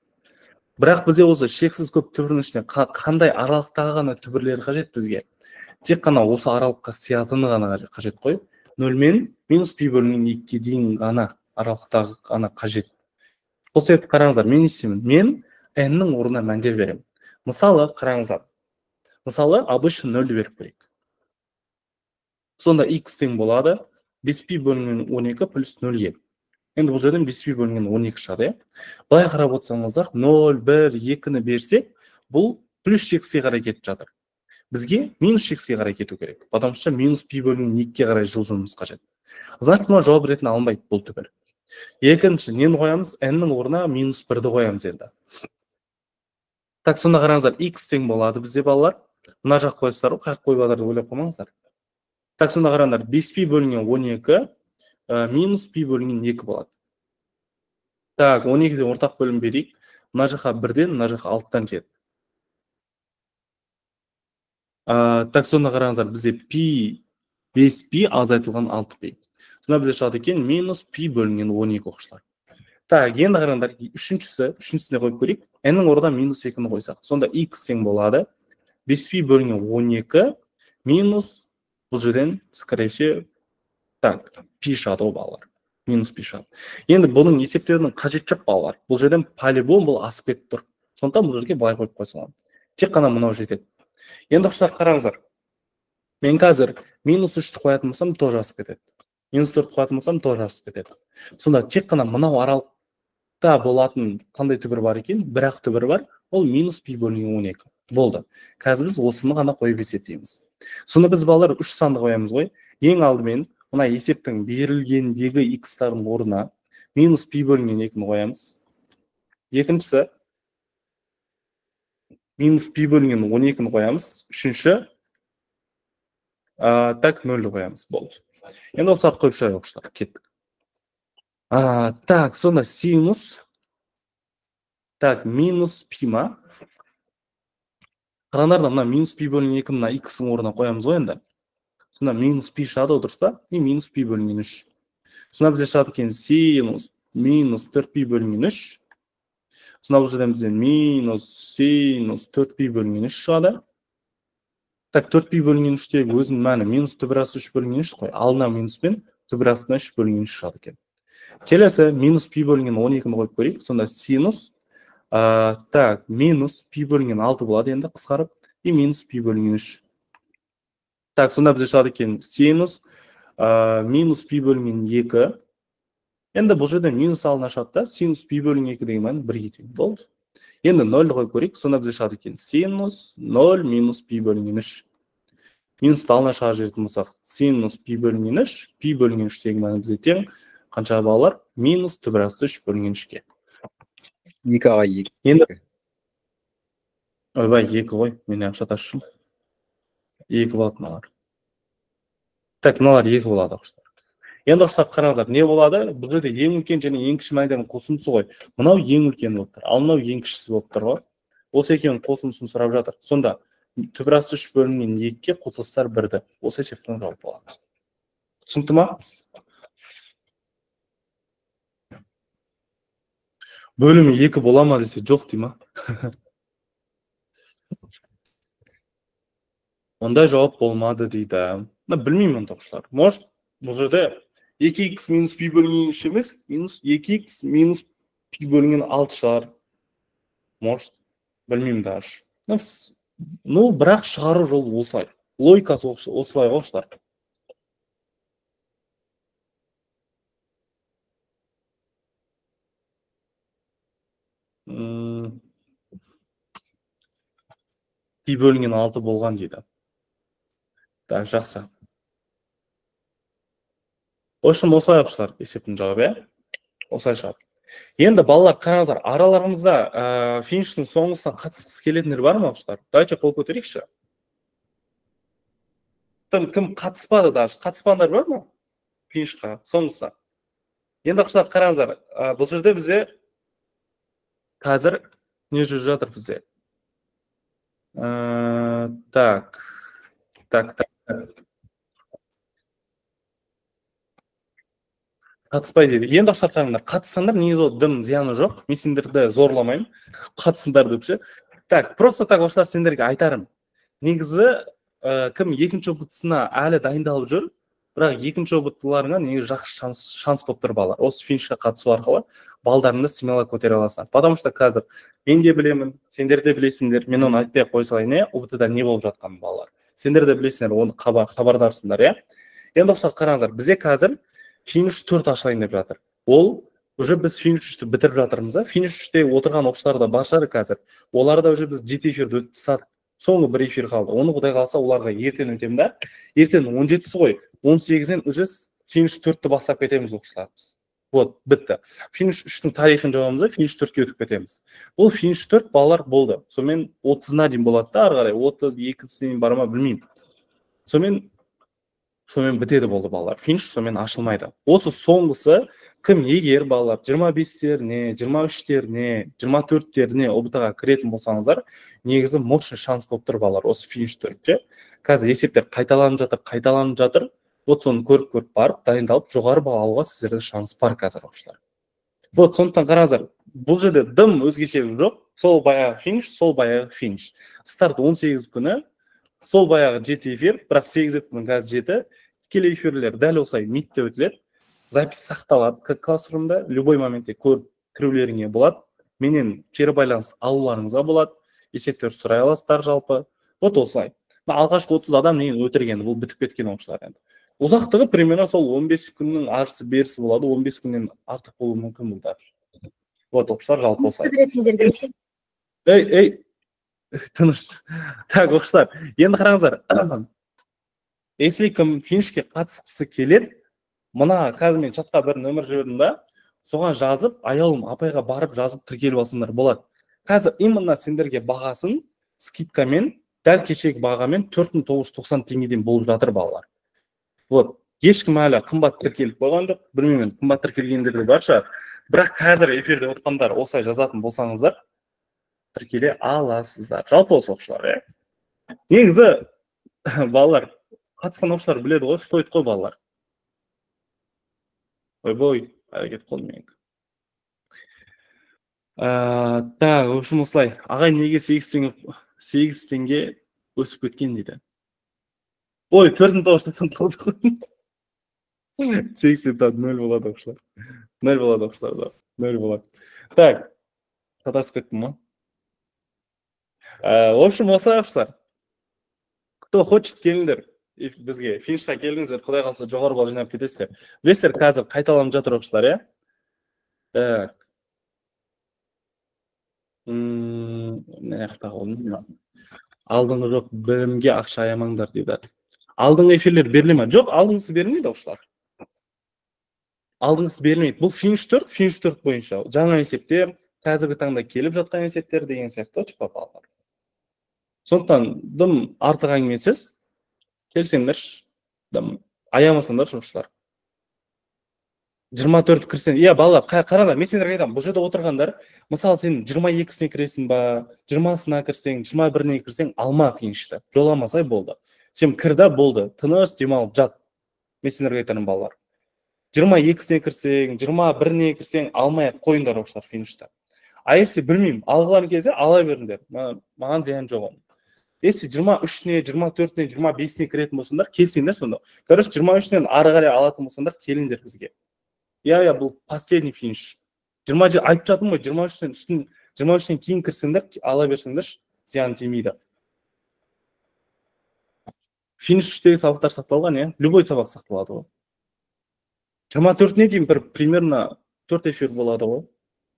Бірақ бізде осы шексіз көп түбірдің ішіне қандай аралықтағы ғана түбірлер қажет бізге? Тек қана осы аралыққа сиятыны ғана қажет қой. 0 мен минус пи бөлінген 2-ге дейін ғана аралықтағы ғана қажет. Бұл себепті қараңыздар, мен істеймін. Мен n-нің орнына мәндер беремін. Мысалы, қараңыздар. Мысалы, обычно 0 беріп берейік. Сонда x тең болады 5π бөлінген 12 плюс 0-ге. Енді бұл жерден 5π бөлінген 12 шығады. Былай қарап отырсаңыздар, 0, 1, 2-ні берсек, бұл плюс шекске қарай кетіп жатыр. Бізге минус шекске қарай кету керек. Потому что минус пи бөлінген 2-ге қарай жылжуымыз қажет. Значит, мына жауап ретінде алынбайды бұл түбір. Екінші, нені қоямыз? n-нің орнына минус 1-ді қоямыз енді. Так, сонда қараңыздар, x тең болады бізде балалар. Мына жақ қойсыздар, қақ қойбадар деп ойлап қоймаңыздар. Так, сонда қараңдар, 5π бөлінген 12 минус пи бөлінген 2 болады. Так, 12-ден ортақ бөлім берейік. Мына жаққа 1-ден, мына жаққа 6-дан келеді. Так, сонда қараңыздар, бізде пи 5π азайтылған 6π. Сонда бізде шығады екен минус пи бөлінген 12 оқушылар. Так, енді қараңдар, үшіншісіне қойып көрейік. n-нің орнына минус 2-ні қойсақ. Сонда x тең болады. 5π бөлінген 12 минус бұл жерден, скорее всего, Так, пи шығады ғой балалар. Минус пи шығады. Енді бұның есептеудің қажеті жоқ балалар. Бұл жерден полигон бұл асып кетіп тұр. Сондықтан бұл жерге былай қойып қойсам. Тек қана мынау жетеді. Енді құштар қараңыздар. Мен қазір минус 3-ті қоятын болсам, тоже асып кетеді. Минус 4 қоятын болсам, тоже асып кетеді. Сонда тек қана мынау аралықта болатын қандай түбір бар екен? Бір-ақ түбір бар. Ол минус пи бөлінген 12. Болды. Қазір біз осыны ғана қойып есептейміз. Сонда біз балалар 3 санды қоямыз ғой. Ең алдымен мына есептің берілгендегі x-тардың орнына минус пи бөлінген 2-ні қоямыз. Екіншісі минус пи бөлінген 12-ні қоямыз. Үшінші так 0-ді қоямыз. Болды. Енді осы қойып шығайық құштар. Кеттік. Так, сонда синус так минус пи ма? Қараңдарда мына минус пи бөлінген 2 мына x-ның орнына қоямыз ғой енді. Сонда минус пи шығады ғой, дұрыс па? И минус пи бөлінген 3. Сонда бізде шығады екен синус минус 4 пи бөлінген 3. Сонда бұл жерден бізде минус синус 4 пи бөлінген 3 шығады. Так, 4 пи бөлінген 3-тегі өзінің мәні минус түбірасы 3 бөлінген 3 қой. Алдына минуспен түбірасына 3 бөлінген 3 шығады екен. Келесі минус пи бөлінген 12-ні қойып көрейік. Сонда синус так, минус пи бөлінген 6 болады енді қысқарып. И минус пи бөлінген 3. Так, сонда бізде шығады екен синус минус пи бөлінген 2. Енді бұл жерде минус алына шығады да, синус пи бөлінген 2 деген мәні 1-ге тең. Болды. Енді 0-ді қойып көрейік. Сонда бізде шығады екен синус 0 минус пи бөлінген 3. Минусты алына шығар жеретін болсақ, синус пи бөлінген 3, пи бөлінген 3 деген мәні бізде тең. Қанша балалар? Минус түбірасты 3 бөлінген 3-ке. 2-ға 2. Енді ойбай 2 ғой, мен ақша тасып жүрмін. 2 болады мыналар. Так, мыналар 2 болады құштар. Енді құштар қараңыздар, не болады? Бұл жерде ең үлкен және ең кіші мәндердің қосындысы ғой. Мынау ең үлкен болып тұр, ал мынау ең кішісі болып тұр ғой. Осы екеуінің қосындысын сұрап жатыр. Сонда түбірасты 3 бөлінген 2-ке қосылыстар 1-ді. Осы есептен жауап боламыз. Түсінікті ма? Бөлімі 2 бола ма десе жоқ дей ма? Ондай жауап болмады дейді. Білмеймін онда құштар. Может, бұл жерде 2x минус пи бөлінген 3 емес, минус 2x минус пи бөлінген 6 шығар. Может, білмеймін даже. Ну, бірақ шығару жолы осылай. Логикасы осылай ғой құштар. Пи бөлінген 6 болған дейді. Так, жақсы. Ошым осылай құштар есептің жауабы, осылай шығады. Енді балалар қараңыздар, араларымызда фиништің соңғысына қатысқысы келетіндер бар ма құштар? Давайте қол көтерейікші. Кім қатыспады даже? Қатыспағандар бар ма? Финишқа, соңғысына. Енді құштар қараңыздар, бұл жерде бізде қазір не жүріп жатыр бізде? Так. Қатыспай дейді. Енді құштар қараңдар, қатысандар негізі ол дым зияны жоқ. Мен сендерді зорламаймын. Қатысындар деп ше. Так, просто так құштар сендерге айтарым. Негізі кім екінші опытысына әлі дайындалып жүр, бірақ екінші опыттыларыңа негізі жақсы шанс болып тұр балалар. Осы финишқа қатысу арқылы балдарыңды смело көтере аласыңдар. Потому что қазір мен де білемін, сендер де білесіңдер. Мен оны айтпай қоя салайын, опытыда не болып жатқанын балалар. Сендер де білесіңдер, оны хабардарсыңдар, иә. Енді құштар қараңыздар, бізде қазір финиш 4 ашылайын деп жатыр. Ол уже біз финиш 3-ті бітіріп жатырмыз. Финиш 3-те отырған оқушылар да бар шығар қазір. Оларда уже біз жеті эфирді өтіп тастадық. Соңғы бір эфир қалды. Оны құдай қаласа оларға ертең өтемін да. Ертең 17-сі ғой. 18-ден уже финиш 4-ті бастап кетеміз оқушыларымыз. Вот, бітті. Финиш 3-тің тарихын жауамыз, финиш 4-ке өтіп кетеміз. Бұл финиш 4 балалар болды. Сонымен 30-на дейін болады да, ары қарай 32-сінен бар ма білмеймін. Сонымен бітеді болды балалар. Финиш сонымен ашылмайды. Осы соңғысы кім егер балалар 25-теріне, 23-теріне, 24-теріне ОБТ-ға кіретін болсаңыздар, негізі мощный шанс болып тұр балалар. Осы финиш 4-те. Қазір есептер қайталанып жатыр. Вот соны көріп барып, дайындалып, жоғары баға алуға сіздерде шанс бар қазір оқушылар. Вот, сондықтан қараңыздар, бұл жерде дым өзгешелігі жоқ. Сол баяғы финиш. Старт 18 күні, сол баяғы 7 эфир, бірақ 8 күні қазір 7, тікелей эфирлер дәл осылай митте өтіледі. Запись сақталады классрумда, любой моментте көріп кірулеріңе болады. Менен кері байланыс алуларыңызға болады. Есептер сұрай аласыздар жалпы. Вот осылай. Алғашқы 30 адам менен өтірген, бұл бітіп кеткен оқушылар енді. Ұзақтығы примерно сол 15 күннің арысы берісі болады, 15 күннен артық болуы мүмкін бұлдар. Вот оқушылар жалпы осылай. Ей, тыныш. Так, оқушылар, енді қараңыздар. Если кім финишке қатысқысы келеді, мына қазір мен чатқа бір нөмір жібердім да, соған жазып, аялым апайға барып жазып тіркеліп алсаңдар болады. Қазір именно сендерге бағасын скидкамен, дәл кешегі бағамен 4990 теңгеден болып жатыр балалар. Вот, ешкім әлі қымбат тіркеліп қойған жоқ, білмеймін, қымбат тіркелгендер де бар шығар. Бірақ қазір эфирде отқандар осылай жазатын болсаңыздар, тіркеле аласыздар. Жалпы осы оқушылар, негізі балалар, қатысқан оқушылар біледі ғой, стоит қой балалар. Ойбой, кетіп қалды менің. Так, в общем, осылай. Ағай неге 8 теңге өсіп кеткен дейді. Ой, 4999 қой. 80 0 болады оқушылар. 0 болады оқушылар, 0 болады. Так, қатасып кеттім ма? В общем, осылай оқушылар. Кто хочет, келіңдер. Бізге финишқа келіңіздер, құдай қалса жоғары балл жинап кетесіздер. Білесіздер, қазір қайталанып жатыр оқушылар, Так. Алдыңғы жоқ білімге ақша аямаңдар дейді. Алдыңғы эфирлер беріле ме? Жоқ, алдыңғысы берілмейді оқушылар. Алдыңғысы берілмейді. Бұл финиш 4 бойынша. Жаңа есептер, қазіргі таңда келіп жатқан есептер деген сияқты очпа балалар. Сондықтан дым артық әңгімесіз, келсеңдер, аямасаңдар оқушылар. 24 кірсен, балалар, қараңдар, мен сендерге айтамын, бұл жерде отырғандар, мысалы сен 22-сіне кіресің ба, 20-сына кірсең, 21-не кірсең, алма финишті, жоламасай болды. Сен кірді, болды, тыныш, демалып жат. Мен сендерге айтарым балалар. 22-сіне кірсең, 21-не кірсең, алмай қойыңдар оқушылар финишті. А если білмеймін, алғылар келсе, ала беріңдер. Маған зиян жоқ оның. Если 23-не, 24-не, 25-не кіретін болсаңдар, келсеңдер сонда. Короче, 23-нен ары қарай алатын болсаңдар, келіңдер бізге. Бұл последний финиш. 20 айтып жатым ғой, 23-нен кейін кірсеңдер, ала берсеңдер, зиян тимейді. Финиш 3-тегі сабақтар сақталған, любой сабақ сақталады ғой. 24-не дейін бір примерно 4 эфир болады ғой.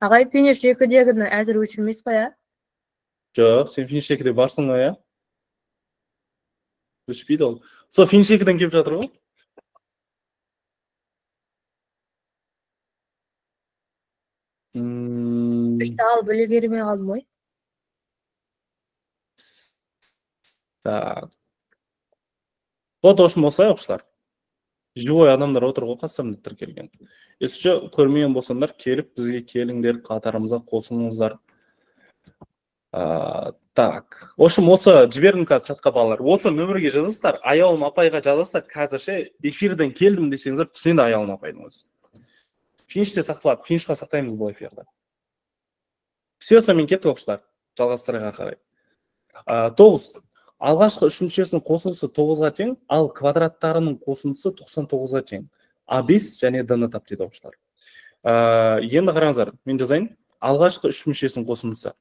Ағай, финиш 2-дегі әзір өшірмес қой, Жоқ, сен финиш 2-де барсың ғой, Өшпейді ол. Сол финиш 2-ден келіп жатыр ғой. Үшті алып біле бермей қалдым ғой. Так. Вот ошым осылай оқушылар. Живой адамдар отыр ғой қасымда тіркелген. Есіше көрмеген болсаңдар, келіп бізге келіңдер, қатарымызға қосылыңыздар. Так. Ошым осы жібердім қазір чатқа балалар. Осы нөмірге жазасыздар, аялым апайға жазасыздар, қазірше эфирден келдім десеңіздер, түсінеді аялым апайдың өзі. Финиште сақталады, финишқа сақтаймыз бұл эфирді. Все, сонымен кеттік оқушылар, жалғастыраға қарай. 9. Алғашқы үшіншесінің қосындысы 9-ға тең, ал квадраттарының қосындысы 99-ға тең. А5 және D-ны тап дейді оқушылар. Енді қараңыздар, мен жазайын. Алғашқы үшіншесінің қосындысы.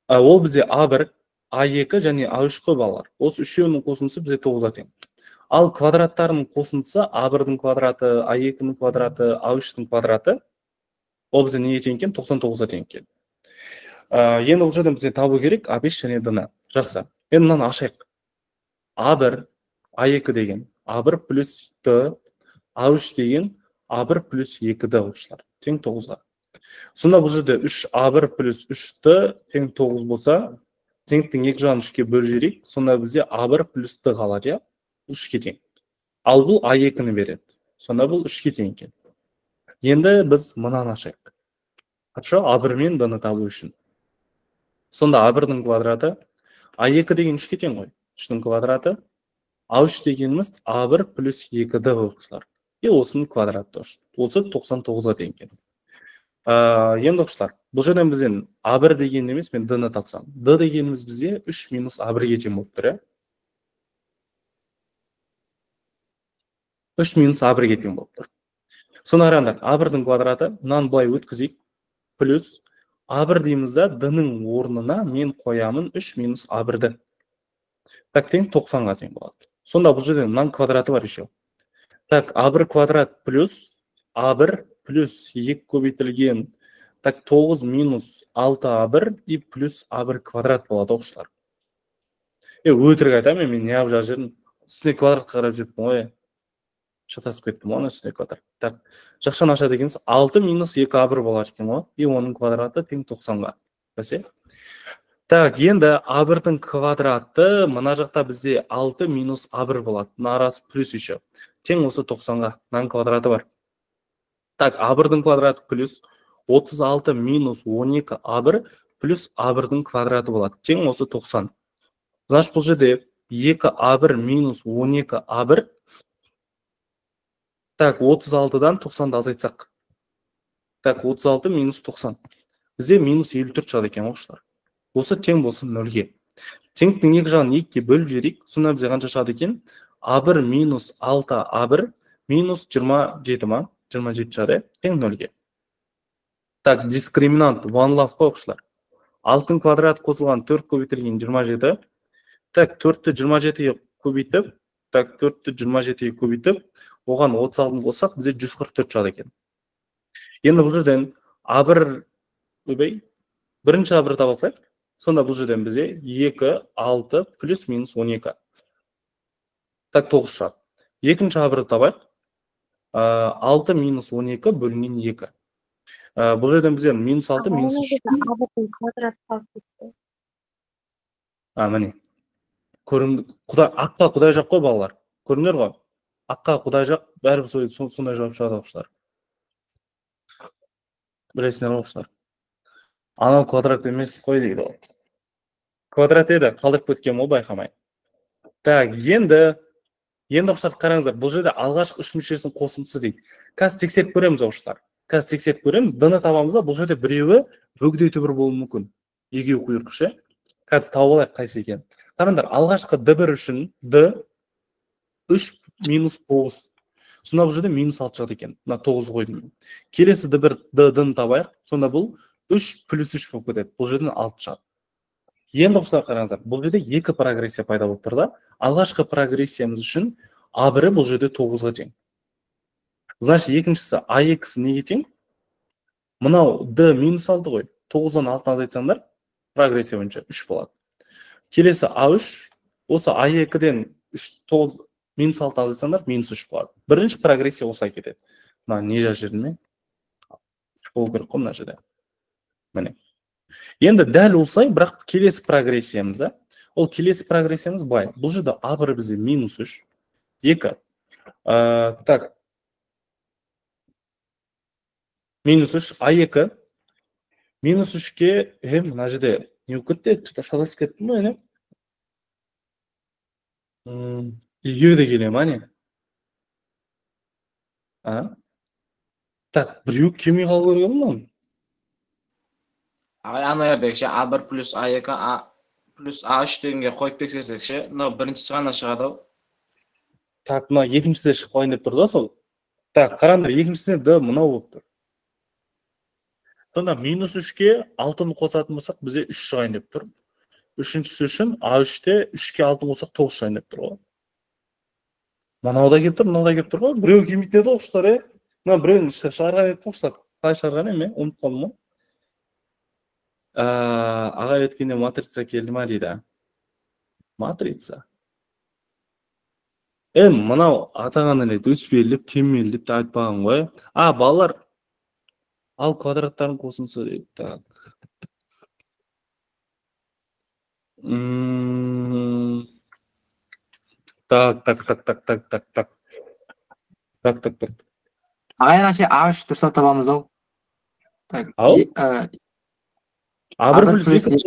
Ол бізде А1, А2 және А3 қой балалар. Осы үшеуінің қосындысы бізде 9-ға тең. Ал квадраттарының қосындысы А1-дің квадраты, А2-ның квадраты, А3-дің квадраты, ол бізде неге тең екен? 99-ға тең екен. Енді бұл жерден бізде табу керек А5 және D-ны. Жақсы. Енді мынаны ашайық. А1, А2 деген А1 плюс D, А3 деген А1 плюс 2D оқушылар. Тең 9-ға. Сонда бұл жерде 3А1 плюс 3D тең 9 болса, теңдіктің екі жағын 3-ке бөліп жіберейік. Сонда бізде А1 плюс D қалады, 3-ке тең. Ал бұл А2-ні береді. Сонда бұл 3-ке тең екен. Енді біз мынаны ашайық. А1 мен D-ны табу үшін. Сонда А1-дің квадраты, А2 деген 3-ке тең ғой. 3-дің квадраты, А3 дегеніміз А1 плюс 2D оқушылар. Осының квадраты. Осы 99-ға тең екен. Енді оқушылар, бұл жерден бізден А1 деген емес, мен D-ны тапсам. D дегеніміз бізде 3 минус А1-ге тең болып тұр, 3 минус А1-ге тең болып тұр. Соны қараңдар, А1-дің квадраты, мынаны былай өткізейік, плюс А1 дейміз да, D-ның орнына мен қоямын 3 минус А1-ді. Так, тең 90-ға тең болады. Сонда бұл жерде мынаның квадраты бар еще. Так, А1 квадрат плюс А1 плюс 2 көбейтілген, так, 9 минус 6А1 и плюс А1 квадрат болады оқушылар. Өтірік айтамын, мен не жазып жерін үстіне квадрат қарап жүріппін ғой. Шатасып кеттім оны үстіне квадрат. Так, жақшан аша дегеніміз 6 минус 2А1 болар екен ғой. И оның квадраты тең 90-ға. Бәсе? Так, енді А1-дің квадраты мына жақта бізде 6 минус А1 болады. Мына арасы плюс еще. Тең осы 90-ға. Мынаның квадраты бар. Так, А1-дің квадраты плюс 36 минус 12 А1 плюс А1-дің квадраты болады. Тең осы 90. Значит, бұл жерде 2 А1 минус 12 А1. Так, 36-дан 90-ды азайтсақ. Так, 36 минус 90. Бізде минус 54 шығады екен оқушылар. Осы тең болсын 0-ге. Теңдіктің екі жағын 2-ге бөліп жіберейік. Сонда бізде қанша шығады екен? А1 минус 6 А1 минус 27 ма? 27 шығады, тең 0-ге. Так, дискриминант one love қой оқушылар. 6-ның квадраты қосылған 4 көбейтілген 27. Так, 4-ті 27-ге көбейтіп, так, 4-ті 27-ге көбейтіп, оған 36-ны қоссақ, бізде 144 шығады екен. Енді бұл жерден А1 бірінші А1 табылсақ, сонда бұл жерден бізде 2, 6 плюс минус 12. Так, 9 шығады. Екінші А1 табайық. 6 минус 12 бөлінген 2. Бұл жерден бізде минус 6, минус 3. Міне. Аққа құдай жақ қой балалар. Көріңдер ғой. Аққа құдай жақ, бәрібір сондай жауап шығады оқушылар. Білесіңдер оқушылар. Анау квадрат емес қой дейді ол. Квадрат еді, қалдырып кеткен ол байқамай. Так, енді оқушылар қараңыздар, бұл жерде алғашқы үш мүшесінің қосындысы дейді. Қазір тексеріп көреміз оқушылар. Қазір тексеріп көреміз, D-ны табамыз да, бұл жерде біреуі бөгде түбір болуы мүмкін. Екеуі құйрық ше. Қазір тауып алайық қайсы екен. Қараңдар, алғашқы D1 үшін D 3 минус 9. Сонда бұл жерде минус 6 шығады екен. Мына 9 қойдым. Келесі D1-ны табайық. Сонда бұл 3 плюс 3 болып кетеді. Бұл жерден 6 шығады. Енді оқушылар қараңыздар, бұл жерде екі прогрессия пайда болып тұр да. Алғашқы прогрессиямыз үшін А1 бұл жерде 9-ға тең. Значит, екіншісі AX неге тең? Мынау D минус 6 ғой. 9-дан 6-ны азайтсаңдар, прогрессия бойынша 3 болады. Келесі А3, осы А2-ден 9 минус 6 азайтсаңдар, минус 3 болады. Бірінші прогрессия осылай кетеді. Мына не жеріне? Болу керек қой мына жерде. Міне. Енді дәл осылай, бірақ келесі прогрессиямыз да. Ол келесі прогрессиямыз бай. Бұл жерде А1 бізде минус 3. 2. Так. Минус 3, А2. Минус 3-ке, мына жерде не болып кетті? Шатасып кеттім ғой, не? Егеуде келем, не? Так, біреу келмей қалу керек мұның? Ана жердегі А1 плюс А2 плюс А3 дегенге қойып тексерсек ше, мынау біріншісі ғана шығады ау. Так, мына екіншісі де шығып қойын деп тұр да сол. Так, қараңдар, екіншісіне D мынау болып тұр. Сонда минус 3-ке 6-ны қосатын болсақ, бізде 3 шығайын деп тұр. Үшіншісі үшін А3-те 3-ке 6-ны қосақ 9 шығайын деп тұр ғой. Мынау да келіп тұр, мынау да келіп тұр ғой. Біреу келмейтін еді оқушылар, мына біреуін шығарған еді оқушылар. Қалай шығарған еме? Ұмытып қалдым ма? Аға өткенде матрица келді ма дейді. Матрица. Мынау атаған әлет өспеліп, кемелдіп те айтпаған ғой. Балалар, ал квадраттарын қосынсы дейді. Так. Ағайын әше А3 дұрыстап табамыз ау. Ау? А1 плюс 2.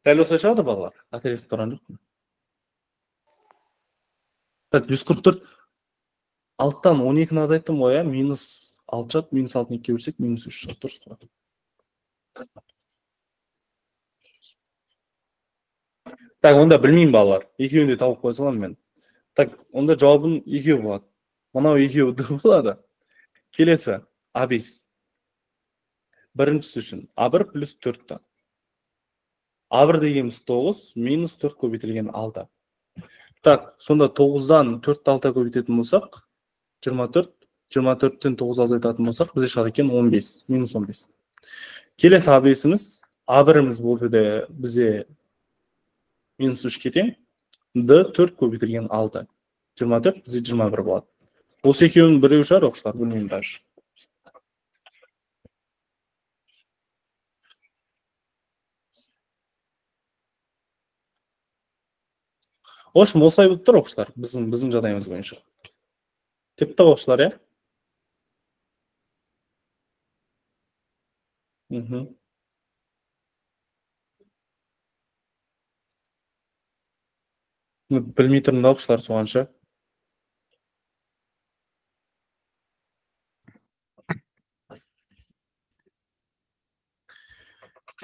Дәл осылай шығады балалар. Қателесіп тұрған жоқпын. Так, 144. 6-тан 12-ні азайттым ғой, минус 6 шығады, минус 6-ны 2-ге бөлсек, минус 3 шығады. Дұрыс қой. Так, онда білмеймін балалар. Екеуін де тауып қоя саламын мен. Так, онда жауабым екеу болады. Мынау екеу болады. Келесі А5. Біріншісі үшін А1 плюс 4. А1 дегеніміз 9 минус 4 көбейтілген 6. Так, сонда 9-дан 4-ті 6 көбейтетін болсақ, 24, 24-тен 9 азайтатын болсақ, бізде шығады екен 15, минус 15. Келесі А5-іміз, А1-іміз бұл жерде бізде минус 3 кетең, Д4 көбейтілген 6. 24 бізде 21 болады. Осы екеуінің біреуі шығар оқушылар, білмеймін даже. Ош, осылай болып тұр оқушылар, біздің жағдайымыз бойынша. Тепті оқушылар, е? Білмей тұрмын да оқушылар соғанша.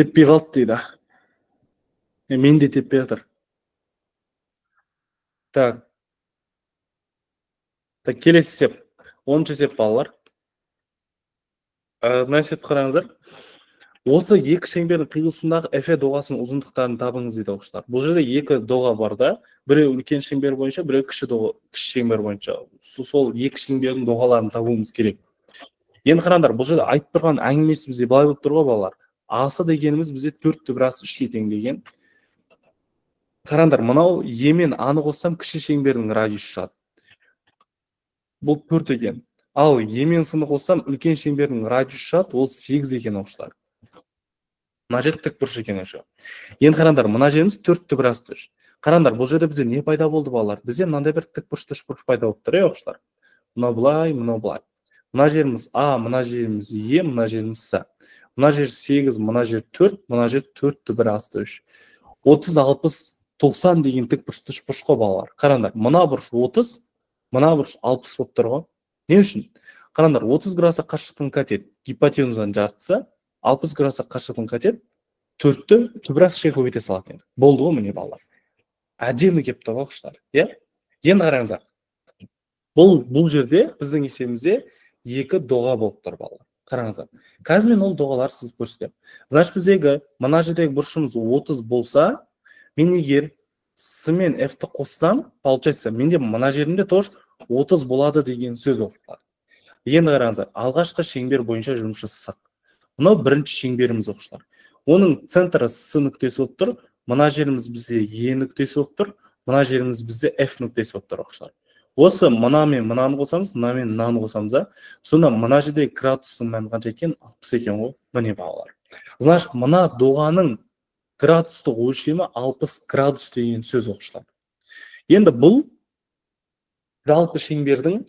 Теппей қалды дейді. Мен де теппей жатыр. Так, келесі сеп. 10-шы сеп балалар. Мына септі қараңыздар. Осы екі шеңбердің қиылысындағы F доғасының ұзындықтарын табыңыз дейді оқушылар. Бұл жерде екі доға бар да, біреу үлкен шеңбер бойынша, біреу кіші шеңбер бойынша. Сол екі шеңбердің доғаларын табуымыз керек. Енді қараңдар, бұл жерде айтып тұрған әңгімесі бізде былай болып тұр ғой балалар. Асы дегеніміз бізде 4 бір 3-ке тең деген. Қараңдар, мынау емен аны қоссам кіші шеңбердің радиусы шығады. Бұл 4 екен. Ал емен сыны қоссам үлкен шеңбердің радиусы шығады, ол 8 екен оқушылар. Мына жер тікбұрыш екен еще. Енді қараңдар, мына жеріміз 4 бір 3. Қараңдар, бұл жерде бізде не пайда болды балалар? Бізде мынандай бір тікбұрыш үшбұрыш пайда болып тұр, оқушылар. Мынау былай, мынау былай. Мына жеріміз А, мына жеріміз Е, мына жеріміз С. Мына жер 8, мына жер 4, мына жер 4 бір 3. 30, 60, 90 деген тікбұрышты үшбұрыш қой балалар. Қараңдар, мына бұрыш 30, мына бұрыш 60 болып тұр ғой. Не үшін? Қараңдар, 30 градусқа қашықтың қатет гипотенузаның жартысы, 60 градусқа қашықтың қатет 4-ті түбірасышқа көбейте салатын. Болды ғой міне балалар. Әдемі кеп тұр оқушылар. Енді қараңыздар. Бұл жерде біздің есебімізде екі доға болып тұр балалар. Қараңыздар. Қазір мен ол доғалар сіз көрсетемін. Значит, біздегі мына жердегі бұрышымыз 30 болса, мен егер С мен F-ті қоссам, получается, менде мына жерімде тоже 30 болады деген сөз оқушылар. Енді қараңыздар, алғашқы шеңбер бойынша жұмыс жасасақ. Мынау бірінші шеңберіміз оқушылар. Оның центрі С нүктесі болып тұр, мына жеріміз бізде Е нүктесі болып тұр, мына жеріміз бізде F нүктесі болып тұр оқушылар. Осы мына мен мынаны қосамыз, мына мен мынаны қосамыз, сонда мына жерде градустың мәні қанша екен? 60 екен ғой. Міне балалар. Значит, мына доғаның градустық өлшемі 60 градус деген сөз оқушылар. Енді бұл жалпы шеңбердің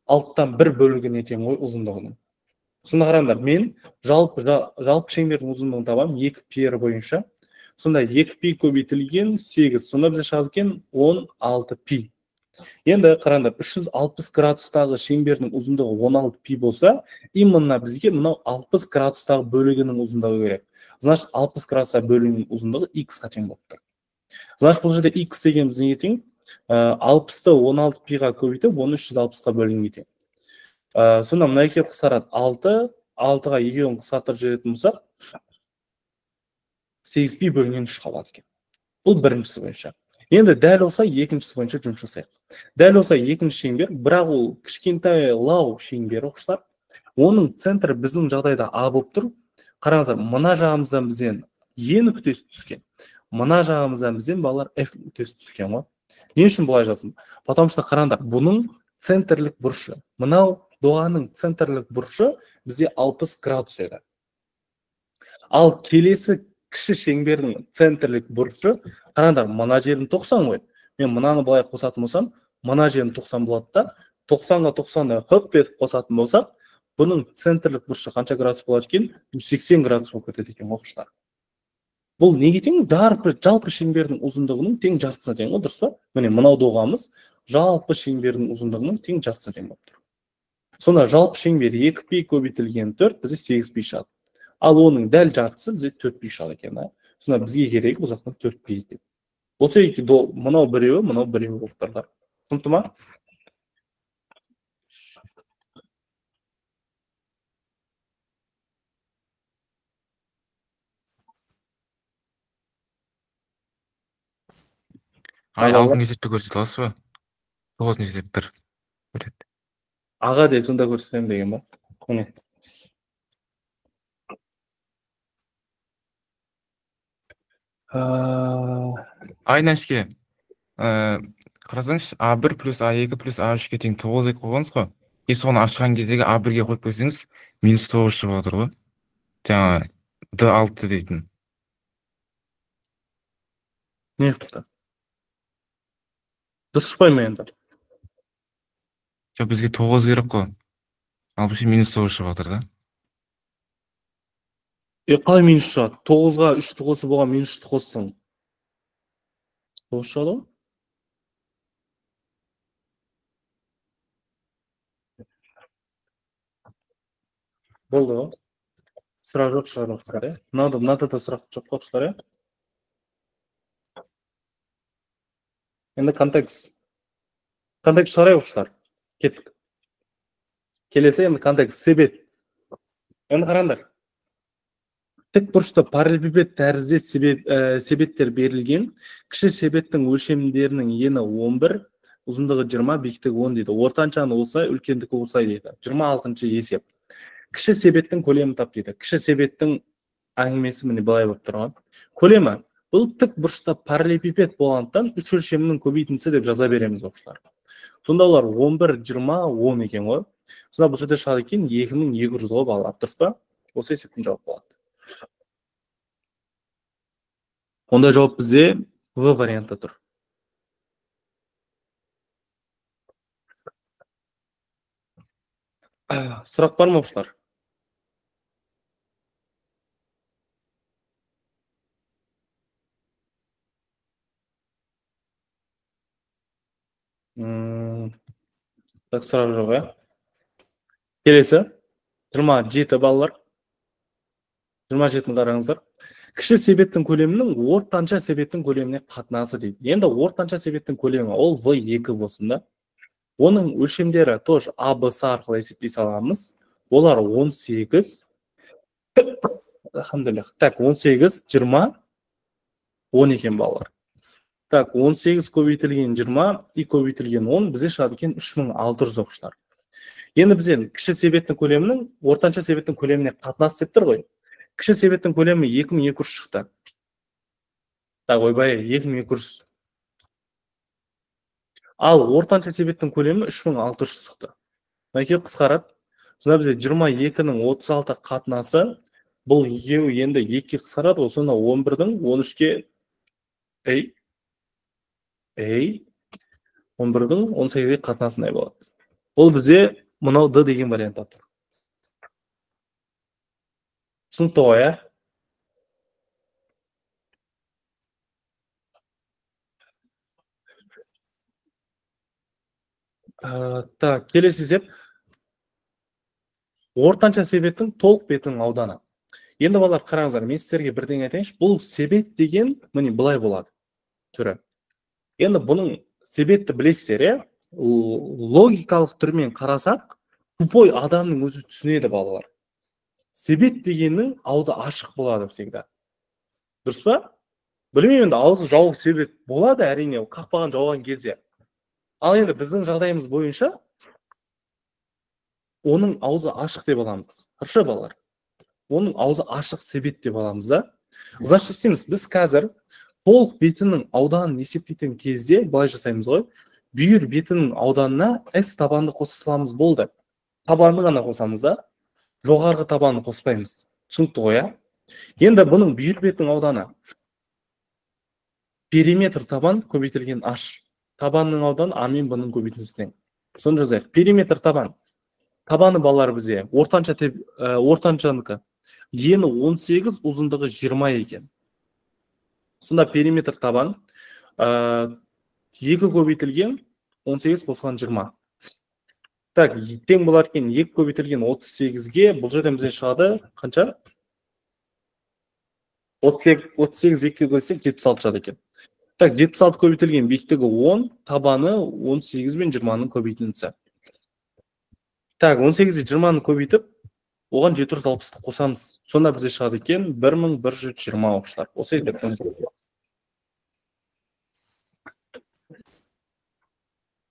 алттан бір бөлігіне тең ғой ұзындығының. Сонда қараңдар, мен жалпы шеңбердің ұзындығын табам 2 пи бойынша. Сонда 2 пи көбейтілген 8. Сонда бізде шығады екен 16 пи. Енді қараңдар, 360 градустағы шеңбердің ұзындығы 16 пи болса, именно бізге мынау 60 градустағы бөлігінің ұзындығы керек. Значит, 60 градусқа бөлігінің ұзындығы x-қа тең болып тұр. Значит, бұл жерде x дегеніміз неге тең? 60-ты 16 пиға көбейтіп, оны 360-қа бөлінге тең. Сонда мына екеуі қысқарады 6, 6-ға екеуін қысқартып жіберетін болсақ, 8 пи бөлінген 3 қалады екен. Бұл біріншісі бойынша. Енді дәл олса екіншісі бойынша жұмыс жасайық. Дәл олса екінші шеңбер, бірақ ол кішкентай лау шеңбер оқушылар. Оның центрі біздің жағдайда А болып тұр. Қараңыздар, мына жағымыздан бізден Е нүктесі түскен. Мына жағымыздан бізден балалар F нүктесі түскен ғой. Не үшін бұлай жаздым? Потому что қараңдар, бұның центрлік бұрышы. Мынау доғаның центрлік бұрышы бізде 60 градус еді. Ал келесі кіші шеңбердің центрлік бұрышы, қараңдар, мына жерім 90 ғой. Мен мынаны былай қосатын болсам, мына жерім 90 болады да, 90-ға 90-ды хөп етіп қосатын болсақ, бұның центрлік бұрышы қанша градус болады екен? 180 градус болып кетеді екен оқушылар. Бұл неге тең? Жалпы шеңбердің ұзындығының тең жартысына тең ғой, дұрыс па? Міне мынау доғамыз жалпы шеңбердің ұзындығының тең жартысына тең болып тұр. Сонда жалпы шеңбер 2 пи көбейтілген 4 бізде 8 пи шығады. Ал оның дәл жартысы бізде 4 пи шығады екен. Сонда бізге керек бұл жақтан 4 пи екен. Осы екі мынау біреуі болып тұрды. Түсінікті ма? алтын есепті көрсете аласыз ба? 9 есеп 1 береді. Аға деп сонда көрсетемін деген ба? Міне. Айнашке қарасаңыз A1 плюс A2 плюс A3-ге тең 9 деп қойғансыз ғой. Соны ашқан кездегі A1-ге қойып қойсаңыз -9 шығып отыр ғой. Жаңа D6 дейтін. Не қыпты? Дұрыс шықпай ма енді? Бізге 9 керек қой. Ал бізге -9 шығып отыр да. Қалай минус шығады? 9-ға 3-ті қосып оған -3-ті қоссаң. 9 шығады ғой? Болды ғой? Сұрақ жоқ шығар оқушылар, е? Мынада да сұрақ жоқ оқушылар, е? Енді контекст шығарайық оқушылар. Кеттік. Келесі енді контекст себет. Енді қараңдар. Тік бұрышты параллелепипед тәріздес себеттер берілген. Кіші себеттің өлшемдерінің ені 11, ұзындығы 20, биіктігі 10 дейді. Ортаншаны осылай, үлкендігі осылай дейді. 26-шы есеп. Кіші себеттің көлемін тап дейді. Кіші себеттің әңгімесі міне былай болып тұрған. Көлемі бұл тік бұрышта параллелепипед болғандықтан үш өлшемінің көбейтіндісі деп жаза береміз оқушылар. Сонда олар 11, 20, 10 екен ғой. Сонда бұл жерде шығады екен 2200 ғой балалар, дұрыс па? Осы есептің жауап болады. Онда жауап бізде В вариантта тұр. Сұрақ бар ма оқушылар? Сұрақ жоқ, е? Келесі 27 балалар. 27-ні қараңыздар. Кіші себеттің көлемінің ортанша себеттің көлеміне қатынасы дейді. Енді ортанша себеттің көлемі ол V2 болсын да. Оның өлшемдері тоже ABC арқылы есептей саламыз. Олар 18. Алхамдулиллах. Так, 18, 20, 10 екен балалар. Так, 18 көбейтілген 20 и көбейтілген 10 бізе шығады екен 3600 оқушылар. Енді бізден кіші себеттің көлемінің ортанша себеттің көлеміне қатынасы деп тұр ғой. Кіші себеттің көлемі 2200 шықты. Так, ойбай, 2200. Ал ортанша себеттің көлемі 3600 шықты. Мәке қысқарады. Сонда бізде 22-нің 36 қатынасы, бұл екеуі енді 2-ке қысқарады, сонда 11-дің 13-ке 11-дің 18-ге қатынасындай болады. Ол бізде мынау D деген вариантта тұр. Түсінікті ғой, ә? Так, келесі есеп. Ортанша себеттің толық бетінің ауданы. Енді балалар қараңыздар, мен сіздерге бірден айтайыншы, бұл себет деген міне былай болады түрі. Енді бұның себетті білесіздер, е? Логикалық түрмен қарасақ, тупой адамның өзі түсінеді балалар. Себет дегеннің аузы ашық болады всегда. Дұрыс па? Білмеймін, енді аузы жауық себет болады, әрине, қақпаған жауған кезде. Ал енді біздің жағдайымыз бойынша оның аузы ашық деп аламыз. Хорошо, балалар? Оның аузы ашық себет деп аламыз да. Значит, істейміз, біз қазір толық бетінің ауданын есептейтін кезде былай жасаймыз ғой. Бүйір бетінің ауданына S табанды қоса саламыз болды. Табанды ғана қосамыз да, жоғарғы табанды қоспаймыз. Түсінікті ғой, ә? Енді бұның бүйір бетінің ауданы периметр табан көбейтілген H. Табанның ауданы А мен Б-ның көбейтіндісінен. Соны жазайық. Периметр табан. Табаны балалар бізде ортаншаныкі. Ені 18, ұзындығы 20 екен. Сонда периметр табан 2 көбейтілген 18 қосқан 20. Так, тең болар екен 2 көбейтілген 38-ге, бұл жерден бізде шығады қанша? 38 2-ге бөлсек 76 шығады екен. Так, 76 көбейтілген биіктігі 10, табаны 18 мен 20-ның көбейтіндісі. Так, 18-ді 20-ны көбейтіп, оған 760-ты қосамыз. Сонда бізде шығады екен 1120 оқушылар. Осы есептен.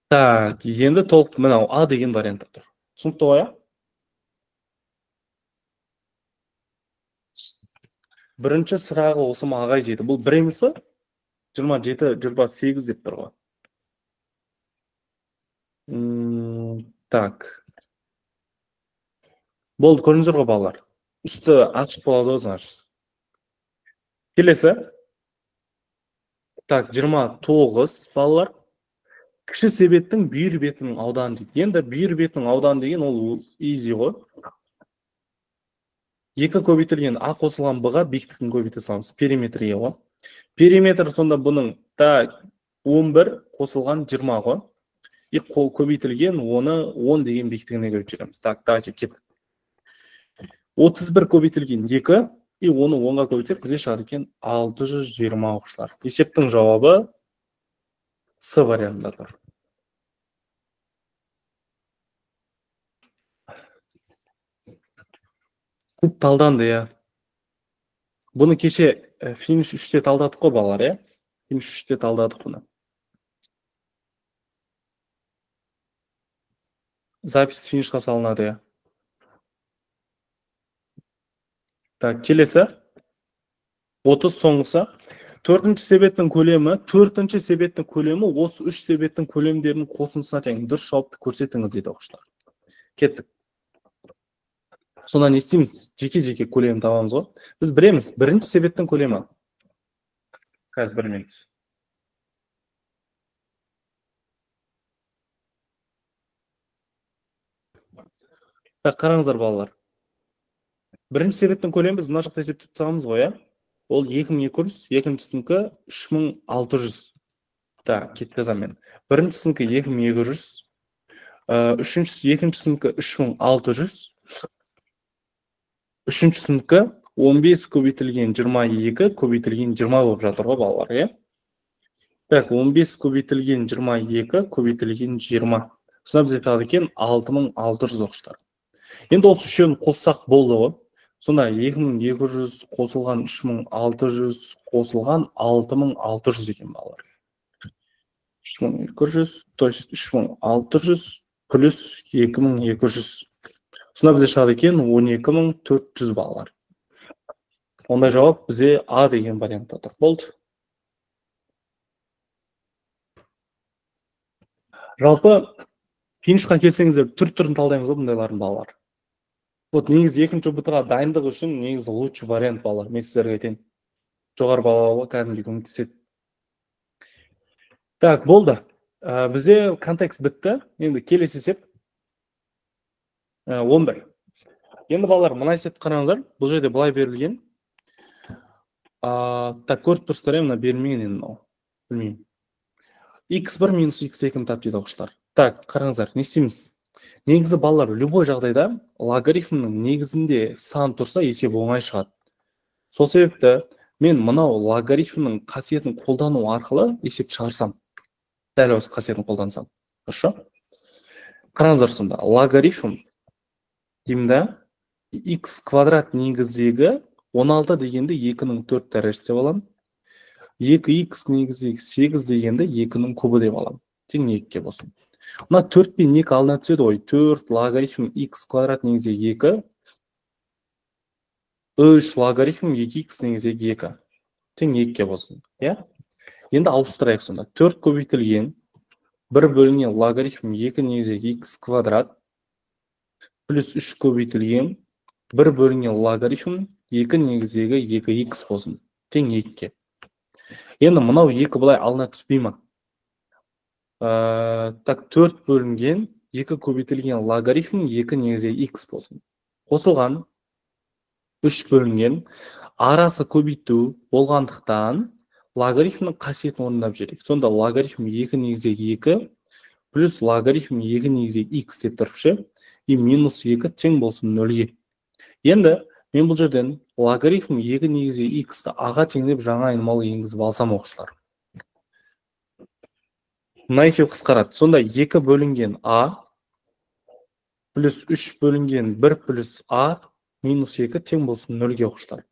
Так, енді толық мынау А деген вариантта тұр. Түсінікті ғой, а? Бірінші сұрағы осы ма ағай дейді. Бұл бір емес пе? 27, 28 деп тұр ғой. Так. Болды, көріңіздер ғой балалар. Үсті ашық болады ғой, значит. Келесі. Так, 29 балалар. Кіші себеттің бүйір бетінің ауданы дейді. Енді бүйір бетінің ауданы деген ол easy ғой. 2 көбейтілген А қосылған Б-ға биіктіктің көбейте саламыз. Периметрге ғой. Периметр сонда бұның 11 қосылған 20 ғой. И көбейтілген оны 10 деген биіктігіне көбейтеміз. Так, давайте кеттік. 31 көбейтілген 2, и оны 10-ға көбейтсек, бізде шығады екен 620 оқушылар. Есептің жауабы С вариантында тұр. Көп талданды, я. Бұны кеше финиш 3-те талдадық қой, балалар, я? Финиш 3-те талдадық бұны. Запись финишқа салынады, я. Так, келесі. 30 соңғысы. 4-ші себеттің көлемі осы 3 себеттің көлемдерінің қосындысына тең. Дұрыс жауапты көрсетіңіз дейді оқушылар. Кеттік. Сонда не істейміз? Жеке-жеке көлемін табамыз ғой. Біз білеміз, бірінші себеттің көлемі. Қазір білмейміз. Так, қараңыздар балалар. Бірінші себеттің көлемі біз мына жақта есептеп тастағанбыз ғой, я? Ол 2200, екіншісінікі 3600. Так, кеткізем мен. Біріншісінікі 2200, екіншісінікі 3600, үшіншісінікі 15 көбейтілген 22 көбейтілген 20 болып жатыр ғой, балалар, е? Так, 15 көбейтілген 22 көбейтілген 20. Сонда бізде қалады екен 6600 оқушылар. Енді осы үшеуін қоссақ болды ғой. Сонда 2200 қосылған 3600 қосылған 6600 екен, балалар. 3200, то есть 3600 плюс 2200. Сонда бізде шығады екен 12400 балалар. Ондай жауап бізде А деген вариантта тұр. Болды. Жалпы, финишқа келсеңіздер түр-түрін талдаймыз ғой бұндайлардың балалар. Вот негізі екінші ұбт-ға дайындық үшін негізі лучший вариант балалар. Мен сіздерге айтайын. Жоғары балаға кәдімгі көмектеседі. Так, болды. Бізде контекст бітті. Енді келесі есеп 11. Енді балалар, мына есепті қараңыздар. Бұл жерде былай берілген. Так, көріп тұрсыздар, мына берілмеген енді мынау. Білмеймін. X1 минус X2 тап дейді оқушылар. Так, қараңыздар, не істейміз? Негізі балалар, любой жағдайда логарифмнің негізінде сан тұрса, есеп оңай шығады. Сол себепті мен мынау логарифмнің қасиетін қолдану арқылы есеп шығарсам. Дәл осы қасиетін қолдансам. Хорошо? Қараңыздар сонда, логарифм деймін, x квадрат негіздегі 16 дегенде 2-ның 4 дәрежесі деп аламын. 2x негіздегі 8 дегенде 2-ның кубы деп аламын. Тең 2-ке болсын. Мына 4 пен 2 алына түседі ғой. 4 логарифм x квадрат негіздегі 2. 3 логарифм 2x негіздегі 2. Тең 2-ке болсын. Енді ауыстырайық сонда. 4 көбейтілген 1 бөлінген логарифм 2 негіздегі x квадрат плюс 3 көбейтілген 1 бөлінген логарифм 2 негіздегі 2x болсын. Тең 2-ке. Енді мынау 2 бұлай алына түспей ма? Так, 4 бөлінген 2 көбейтілген логарифм 2 негіздегі x болсын. Қосылған 3 бөлінген арасы көбейту болғандықтан логарифмнің қасиетін орындап жіберейік. Сонда логарифм 2 негіздегі 2 плюс логарифм 2 негіздегі x деп тұрып ше, и минус 2 тең болсын 0-ге. Енді мен бұл жерден логарифм 2 негіздегі x-ті аға теңдеп жаңа айнымалы енгізіп алсам оқушылар. мына екеу қысқарады. Сонда 2 бөлінген А плюс 3 бөлінген 1 плюс А минус 2 тең болсын 0-ге құштар.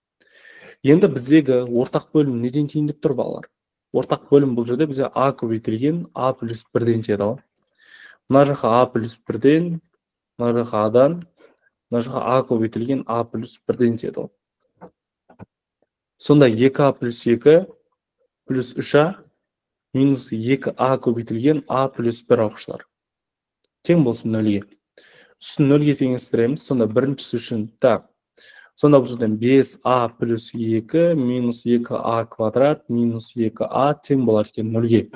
Енді біздегі ортақ бөлім неден кейін деп тұр балалар? Ортақ бөлім бұл жерде бізде А көбейтілген А плюс 1-ден теді. Мына жаққа А плюс 1-ден, мына жаққа Адан, мына жаққа А көбейтілген А плюс 1-ден теді. Сонда 2А плюс 2 плюс 3А минус 2А көбейтілген А плюс 1 оқушылар. Тең болсын 0-ге. Үстін 0-ге теңестіреміз. Сонда біріншісі үшін так. Сонда бұл жерден 5А плюс 2 минус 2А квадрат минус 2А тең болар екен 0-ге.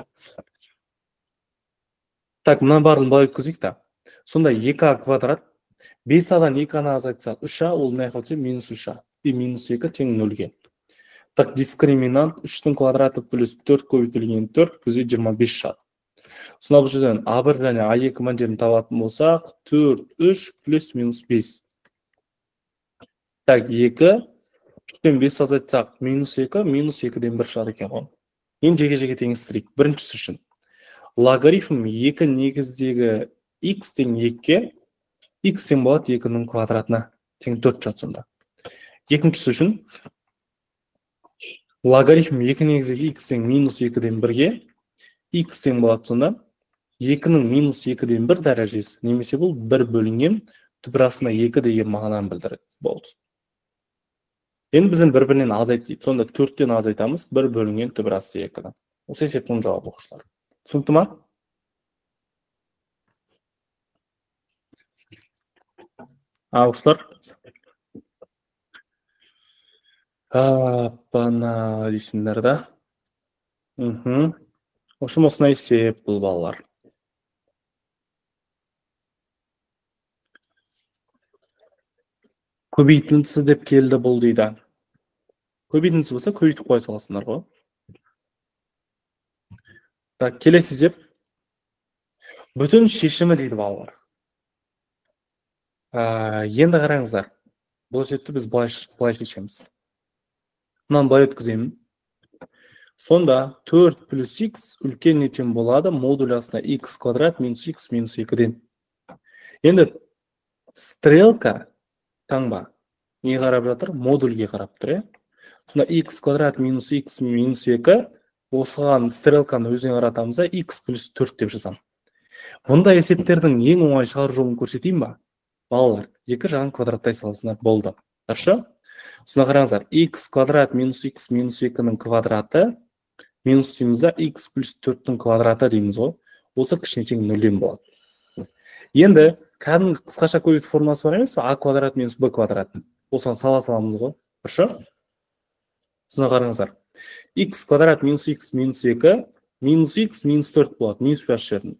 Так, мына барын былай өткізейік та. Сонда 2А квадрат 5Адан 2Аны азайтсақ 3А, ол не қылса минус 3А. И минус 2 тең 0-ге. Так, дискриминант 3-тің квадраты плюс 4 көбейтілген 4 бізде 25 шығады. Сонда бұл жерден А1 және А2 мәндерін табатын болсақ, 4, 3 плюс минус 5. Так, 2, 3-тен 5 азайтсақ, минус 2, минус 2-ден 1 шығады екен ғой. Енді жеке-жеке теңестірейік. Біріншісі үшін. Логарифм 2 негіздегі x тең 2-ге, x тең болады 2-ның квадратына, тең 4 жат сонда. Екіншісі үшін, логарифм 2 негіздегі x тең минус 2-ден 1-ге, x тең болады сонда, 2-ның минус 2-ден 1 дәрежесі, немесе бұл 1 бөлінген түбірасына 2 деген мағынаны білдіреді болды. Енді біздің бір-бірінен азайт дейді. Сонда 4-тен азайтамыз, 1 бөлінген түбірасы 2-дан. Осы есептің жауабы оқушылар. Түсінікті ма? Оқушылар? Апана дейсіңдер да. Осы осындай есеп бұл балалар. Көбейтіндісі деп келді бұл дейді. Көбейтіндісі болса көбейтіп қоя саласыңдар ғой. Так, келесі есеп. Бүтін шешімі дейді балалар. Енді қараңыздар. Бұл есепті біз былай шешеміз. Мынаны былай өткіземін. Сонда 4 плюс x үлкен нетен болады модулясына x квадрат минус x минус 2-ден. Енді стрелка таңба не қарап жатыр? Модульге қарап тұр. Сонда x квадрат минус x минус 2 осыған стрелканы өзіне қаратамызда x плюс 4 деп жазам. Бұнда есептердің ең оңай шығару жолын көрсетейін ба? Балалар, екі жағын квадраттай саласына болды. Хорошо? Сонда қараңыздар, x квадрат минус x минус 2-ның квадраты минус деймізда x плюс 4-ның квадраты дейміз ғой. Осы кішіне тең 0-ден болады. Енді кәдімгі қысқаша көбейту формуласы бар емес пе? А квадрат минус b квадрат. Осыған сала саламыз ғой. Хорошо? Сонда қараңыздар. X квадрат минус x минус 2 минус x минус 4 болады. Минус 5 жердің.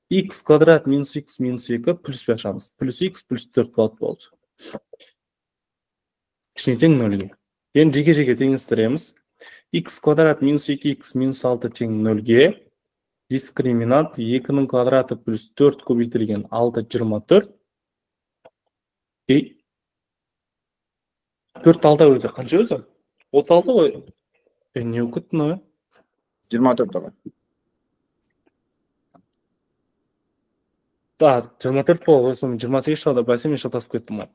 X квадрат минус x минус 2 плюс 5 ашамыз. Плюс x плюс 4 болды. Кішіне тең 0-ге. Енді жеке-жеке теңестіреміз. X квадрат минус 2x минус 6 тең 0-ге. Дискриминант 2-ның квадраты плюс 4 көбейтілген 6 24. 4 алда өзі. Қанша өзі? 36 ғой. Не өкіттің ой? 24 ғой. Да, 24 болды, сосын 28 шығады, бәсе мен шатасып кеттім.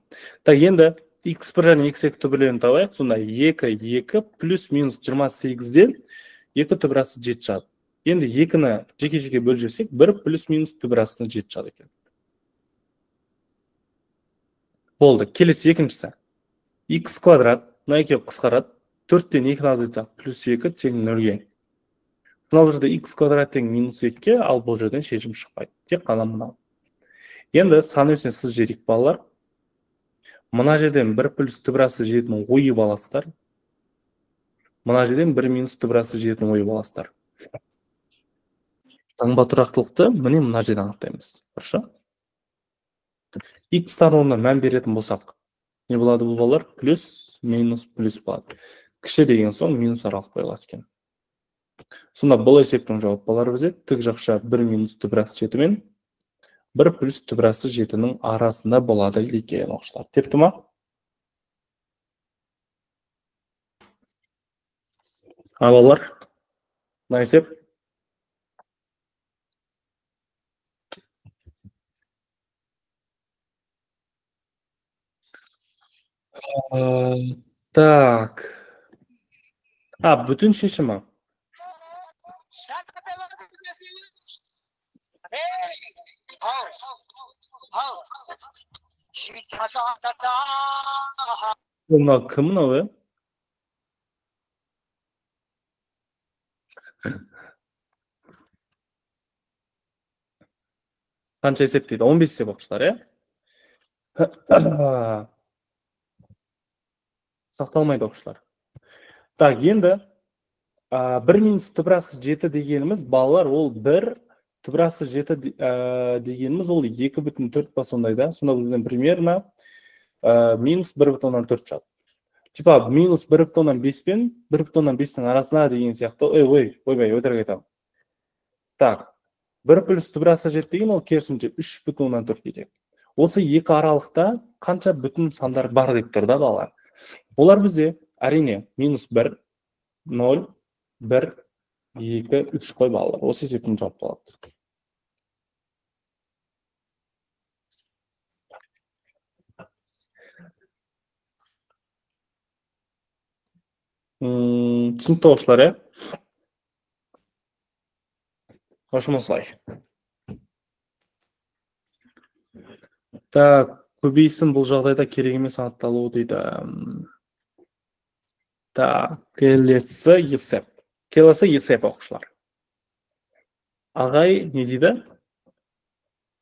Так, енді x1 және x2 түбірлерін табайық. Сонда 2 плюс минус 28-ден 2 түбірасы 7 шығады. Енді 2-ні жеке-жеке бөлжесек, 1 плюс минус түбірасына 7 шығады екен. Болды, келесі екіншісі. X квадрат, мына екеу қысқарады. 4-тен 2-ні азайтсақ, плюс 2 тең 0-ге. Бұл жерде x квадрат тең минус 2, ал бұл жерден шешім шықпайды. Тек қана мынау. Енді сан өсіне сыз жерік балалар. Мына жерден 1 плюс түбірасы 7-ның ойып аласыздар. Мына жерден 1 минус түбірасы 7-ның ойып аласыздар. Таңба тұрақтылықты міне мына жерден анықтаймыз. Хорошо? X-тан орнына мән беретін болсақ, не болады бұл балалар? Плюс, минус, плюс болады. Кіші деген соң минус аралық қойылады екен. Сонда бұл есептің жауап балалар бізде тік жақша 1 минус түбірасы 7 мен 1 плюс түбірасы 7-ның арасында болады екен оқушылар. Тепті ма? Балалар, мына есеп Так. Бүтін шешімі. Мынау кім мынау? Қанша есептейді? 15 есеп оқушылар, Сақталмайды оқушылар. Так, енді 1 минус түбірасы 7 дегеніміз, балалар, ол 1 түбірасы 7 дегеніміз, ол 2,4 ба сондайда. Сонда бізден примерно минус 1,4 шығады. Типа минус 1,5 пен 1,5-тің арасына деген сияқты. Ойбай, өтірік айтамын. Так, 1 плюс түбірасы 7 деген ол керісінше 3,4 кетеді. Осы екі аралықта қанша бүтін сандар бар деп тұр да балалар. Олар бізде әрине минус 1, 0, 1, 2, 3 қой балалар. Осы есептің жауап болады. Түсінікті оқушылар, Қошым осылай. Так, көбейсін бұл жағдайда керек емес анықталуы дейді. Так, келесі есеп оқушылар. Ағай не дейді?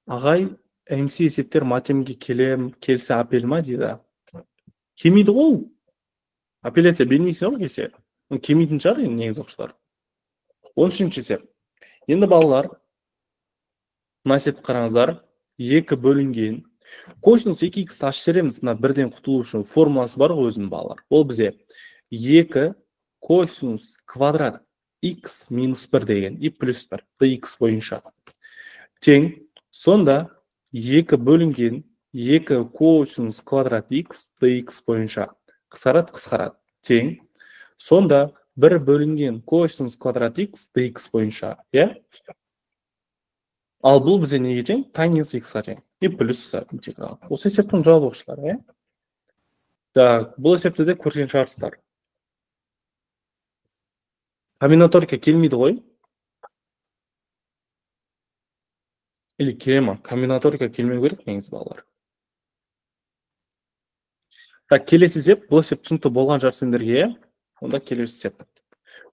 Ағай, МС есептер матемге келсе апел ма дейді. Келмейді ғой? Апелляция бермейсің ғой кесе. Келмейтін шығар негізі оқушылар. 13-ші есеп. Енді балалар, мына есепті қараңыздар, 2 бөлінген. Косинус 2х ашсереміз, мына бірден құтылу үшін формуласы бар ғой өзінің балалар. Ол бізе 2 косинус квадрат x минус 1 деген, и плюс 1, dx бойынша. Тең, сонда 2 бөлінген 2 косинус квадрат x dx бойынша. Қысқарат. Тең, сонда 1 бөлінген косинус квадрат x dx бойынша. Ал бұл бізе неге тең? Тангенс x-ға тең. И плюс интеграл. Осы есептің жауабы оқушылар, Так, бұл есепті де көрген шығарсыздар. Комбинаторика келмейді ғой? Или келе ма? Комбинаторика келмеу керек негізі балалар. Так, келесі есеп, бұл есеп түсінікті болған жарсендерге, онда келесі есеп.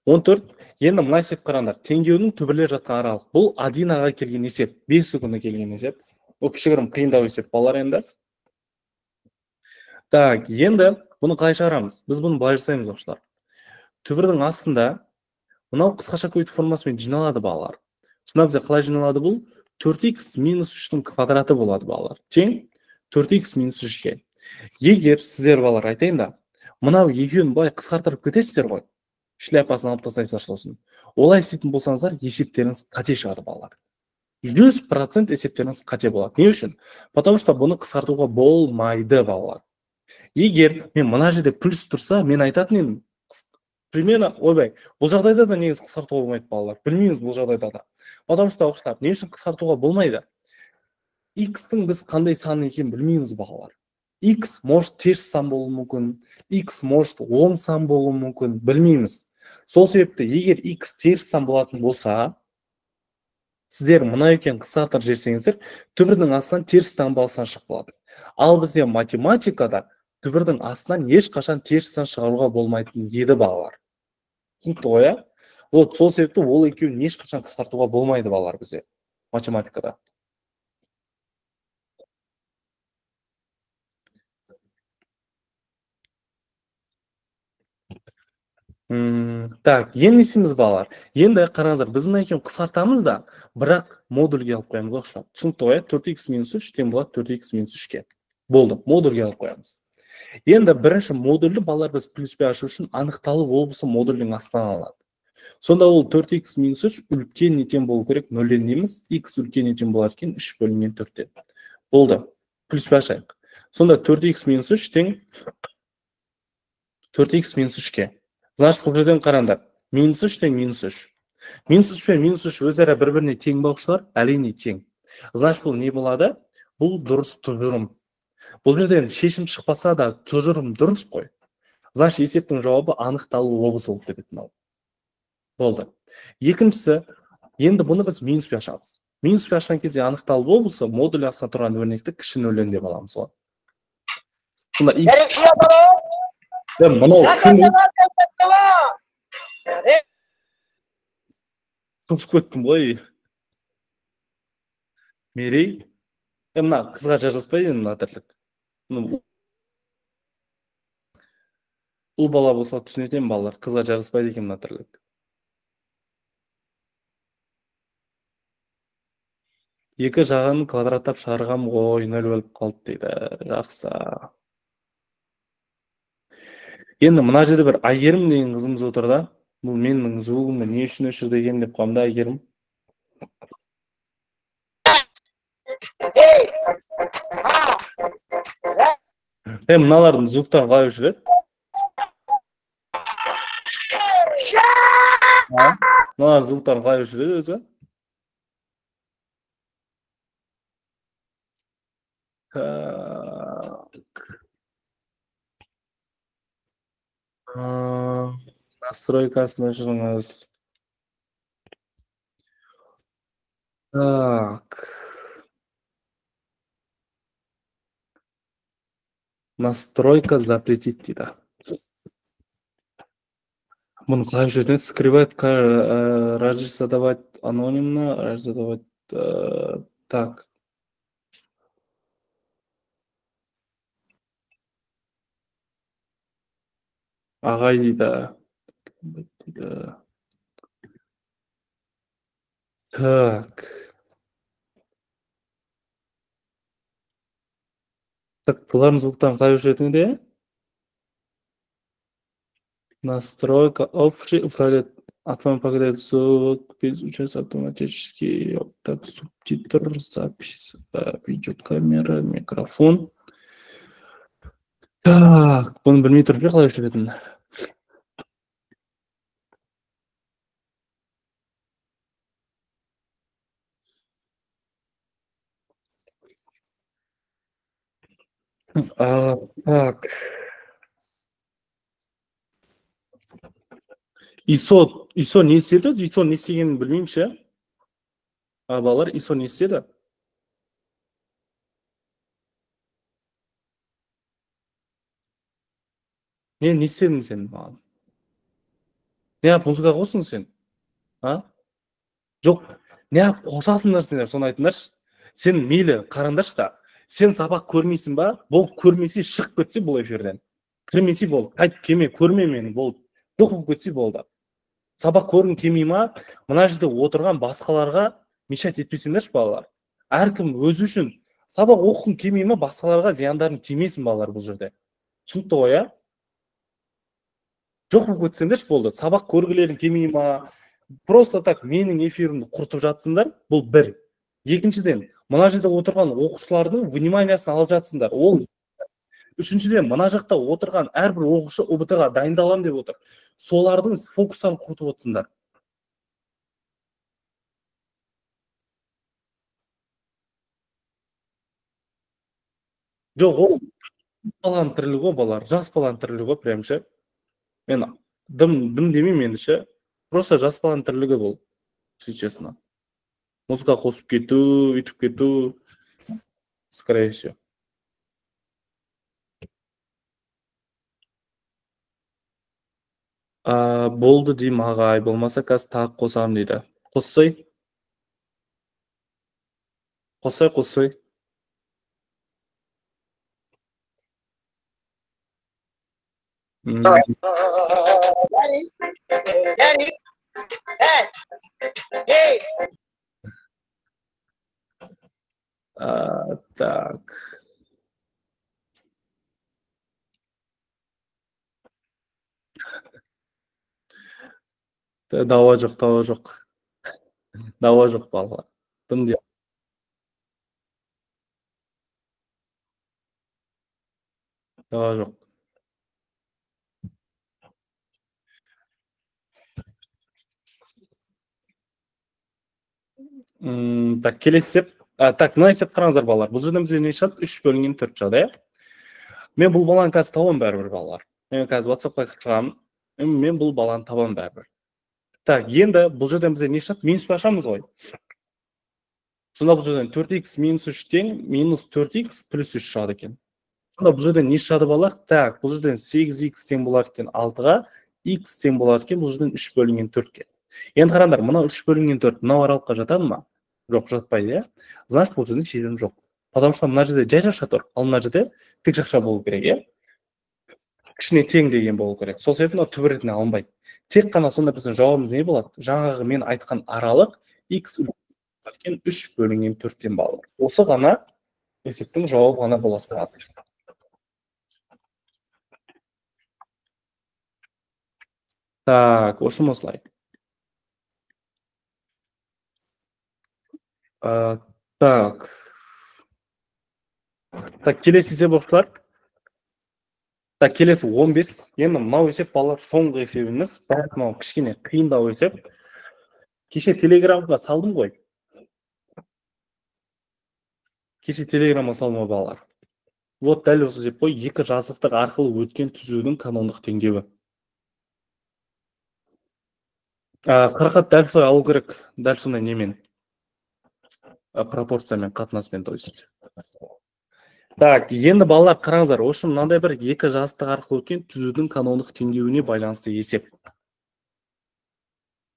14. Енді мына есеп қараңдар. Теңдеудің түбірлер жатқан аралық. Бұл 1-ға келген есеп, 5 секундына келген есеп. Ол кішігірім қиындау есеп балалар енді. Так, енді бұны қалай шығарамыз? Біз бұны былай жасаймыз оқушылар. Түбірдің астында мынау қысқаша көбейту формасымен жиналады балалар. Сонда бізде қалай жиналады бұл? 4х минус 3-тің квадраты болады балалар. Тең 4х минус 3-ге. Егер сіздер балалар айтайын да, мынау екеуін былай қысқартырып кетесіздер ғой. Шляпасын алып тастайсыздар сосын. Олай істейтін болсаңыздар, есептеріңіз қате шығады балалар. 100% есептеріңіз қате болады. Не үшін? Потому что бұны қысқартуға болмайды балалар. Егер мен мына жерде плюс тұрса, мен айтатын едім. Примерно, ойбай, бұл жағдайда да негіз қысқартуға болмайды балалар. Білмейміз бұл жағдайда да. Потому что оқушылар, не үшін қысқартуға болмайды? X-тің біз қандай сан екенін білмейміз балалар. X может теріс сан болуы мүмкін, X может оң сан болуы мүмкін, білмейміз. Сол себепті, егер X теріс сан болатын болса, сіздер мына екен қысқартыр жерсеңіздер, түбірдің астынан теріс таңбалысан шығып болады. Ал бізде математикада түбірдің астынан ешқашан теріс сан шығаруға болмайтын еді балалар. Түсінікті ғой, Вот сол себепті ол екеуін ешқашан қысқартуға болмайды балалар бізде математикада. Так, енді несіміз балалар. Енді қараңыздар, біз мына екеуін қысқартамыз да, бірақ модульге алып қоямыз оқушылар. Түсінікті ғой, 4х минус 3 тең болады 4х минус 3-ке. Болды, модульге алып қоямыз. Енді бірінші модульді балалар біз плюс б ашу үшін анықталып болса модульдің астынан алады. Сонда ол 4х минус 3 үлкен нетен болу керек, 0-ден дейміз, x үлкен нетен болар екен 3 бөлінген 4-тен. Болды, плюс б ашайық. Сонда 4х минус 3 тең 4х минус 3-ке. Значит, бұл жерден қараңдар. Минус 3 тең минус 3. Минус 3 пен минус 3 өзара бір-біріне тең бақшылар, әрине тең. Значит, бұл не болады? Бұл дұрыс тұжырым. Бұл жерден шешім шықпаса да тұжырым дұрыс қой. Значит, есептің жауабы анықталу облысы болып кетеді. Болды. Екіншісі, енді бұны біз минуспен ашамыз. Минуспен ашқан кезде анықталу облысы модуль астына тұрған өрнекті кіші нөлден деп аламыз ғой. Бұнда мынау кім? Тұмшып көттім ғой. Мерей. Мына қызға жараспайды мына тірлік. Ұл бала болса түсінетін балалар, қызға жараспайды екен мына тірлік. Екі жағын квадраттап шығарғам ғой, нөл болып қалды дейді. Жақсы. Енді мына жерде бір Айгерім деген қызымыз отыр да. Бұл менің звугымды не үшін өшірді екен деп қоймда Айгерім. Мыналардың звуктарын қалай өшіреді? Мыналардың звуктарын қалай өшіреді өзі? Настройкасын өшіріңіз. Так. Настройка запретить дейді. Бұны қалай өшіреді? Скрывать, задавать анонимно, задавать... Так. Ағай дейді. Так. Так, бұлардың звуктан қалай өшіретін де? Настройка общий управлять автоматом погадает звук без участия автоматически. Так, субтитр, запись, видеокамера, микрофон. Так, бұны білмей тұрып қалай өшіретін? Так. ISO не істеді? ISO не істегенін білмеймін ше. Балалар, ISO не істеді? Не істедің сен маған? Не музыка қосың сен? Жоқ, не қосасыңдар сендер, соны айтыңдаршы. Сен мейлі қараңдаршы да. Сен сабақ көрмейсің ба? Бұл көрмесе шық кетсе бұл эфирден. Кірмесе бол, қайт кеме, көрме мені, бол. Жоқ болып кетсе болды. Сабақ көргің келмей ма? Мына жерде отырған басқаларға мешать етпесеңдерші балалар. Әркім өзі үшін сабақ оқығың келмей ма? Басқаларға зияндарын тимесін балалар бұл жерде. Түсінікті ғой, а? Жоқ болып кетсеңдерші болды. Сабақ көргілерің келмей ма? Просто так менің эфирімді құртып жатсыңдар, бұл бір. Екіншіден, мына жерде отырған оқушылардың вниманиясын алып жатсыңдар. Ол үшіншіден, мына жақта отырған әрбір оқушы ОБТ-ға дайындалам деп отыр. Солардың фокустарын құртып отырсыңдар. Жоқ, ол баланың тірлігі ғой, балалар. Жас баланың тірлігі ғой, прямше. Мен дым демеймін енді ше. Просто жас баланың тірлігі бұл. Честно. Музыка қосып кету, үйтіп кету, скорее всего. Болды дейм ағай, болмаса қазір тағы қосам дейді. Қоссай? Қоссай. Так. Дауа жоқ. Дауа жоқ балалар. Дым деп. Дауа жоқ. Так, келесі сеп. Так, мына есеп қараңыздар балалар. Бұл жерден бізге не шығады? 3 бөлінген 4 шығады, Мен бұл баланы қазір табамын бәрібір балалар. Мен қазір WhatsApp-қа кіргенмін. Мен бұл баланы табамын бәрібір. Так, енді бұл жерден бізде не шығады? Минус ашамыз ғой. Сонда бұл жерден 4x минус 3 тең минус 4x плюс 3 шығады екен. Сонда бұл жерден не шығады балалар? Так, бұл жерден 8x тең болады екен 6-ға, x тең болады екен, бұл жерден 3 бөлінген 4-ке. Енді қараңдар, мынау 3 бөлінген 4 мынау аралыққа жатады ма? Жоқ, жатпайды, иә? Значит, бұл жерден шешім жоқ. Потому что мына жерде жай жақша тұр, ал мына жерде тік жақша болу керек, иә? Кішіне тең деген болу керек. Сол себепті түбір ретінде алынбайды. Тек қана сонда біздің жауабымыз не болады? Жаңағы мен айтқан аралық x 3 бөлінген 4-тен балалар. Осы ғана есептің жауабы ғана бола салады. Так, ошым осылай. Так, келесі есеп оқушылар. Так, келесі 15. Енді мынау есеп балалар соңғы есебіміз. Бірақ мынау кішкене қиындау есеп. Кеше телеграмға салдым ғой. Кеше телеграмға салдым ғой балалар. Вот дәл осы есеп қой. Екі жазықтық арқылы өткен түзудің канондық теңдеуі. Қырқат дәл солай алу керек. Дәл сондай немен? Пропорциямен, қатынаспен, то есть. Так, енді балалар қараңыздар, осы мынандай бір екі жазықтық арқылы өткен түзудің канондық теңдеуіне байланысты есеп.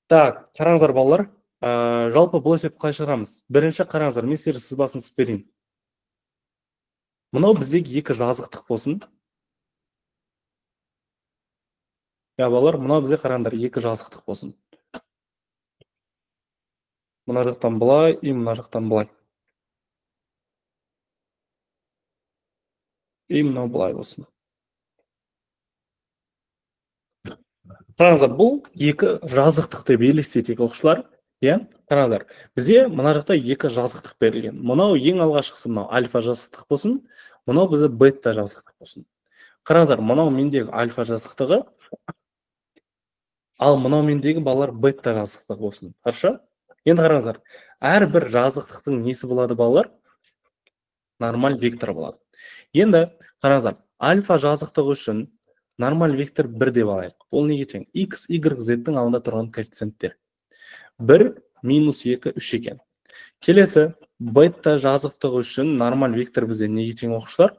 Так, қараңыздар балалар, жалпы бұл есеп қалай шығарамыз? Бірінші қараңыздар, мен сіздерге сызбасын сызып берейін. Мынау біздегі екі жазықтық болсын. Я балалар, мынау бізде қараңыздар, екі жазықтық болсын. Мына жақтан былай, и мына жақтан былай. И мынау былай болсын. Қараңыздар, бұл екі жазықтық деп елестетейік оқушылар. Қараңыздар, бізде мына жақта екі жазықтық берілген. Мынау ең алғашқысы мынау альфа жазықтық болсын, мынау бізде бета жазықтық болсын. Қараңыздар, мынау мендегі альфа жазықтығы, ал мынау мендегі балалар бета жазықтығы болсын. Хорошо? Енді қараңыздар, әрбір жазықтықтың несі болады балалар? Нормаль вектор болады. Енді қараңыздар, альфа жазықтығы үшін нормаль вектор 1 деп алайық. Ол неге тең? X, Y, Z-тің алдында тұрған коэффициенттер. 1, минус 2, 3 екен. Келесі, бета жазықтығы үшін нормаль вектор бізде неге тең оқушылар?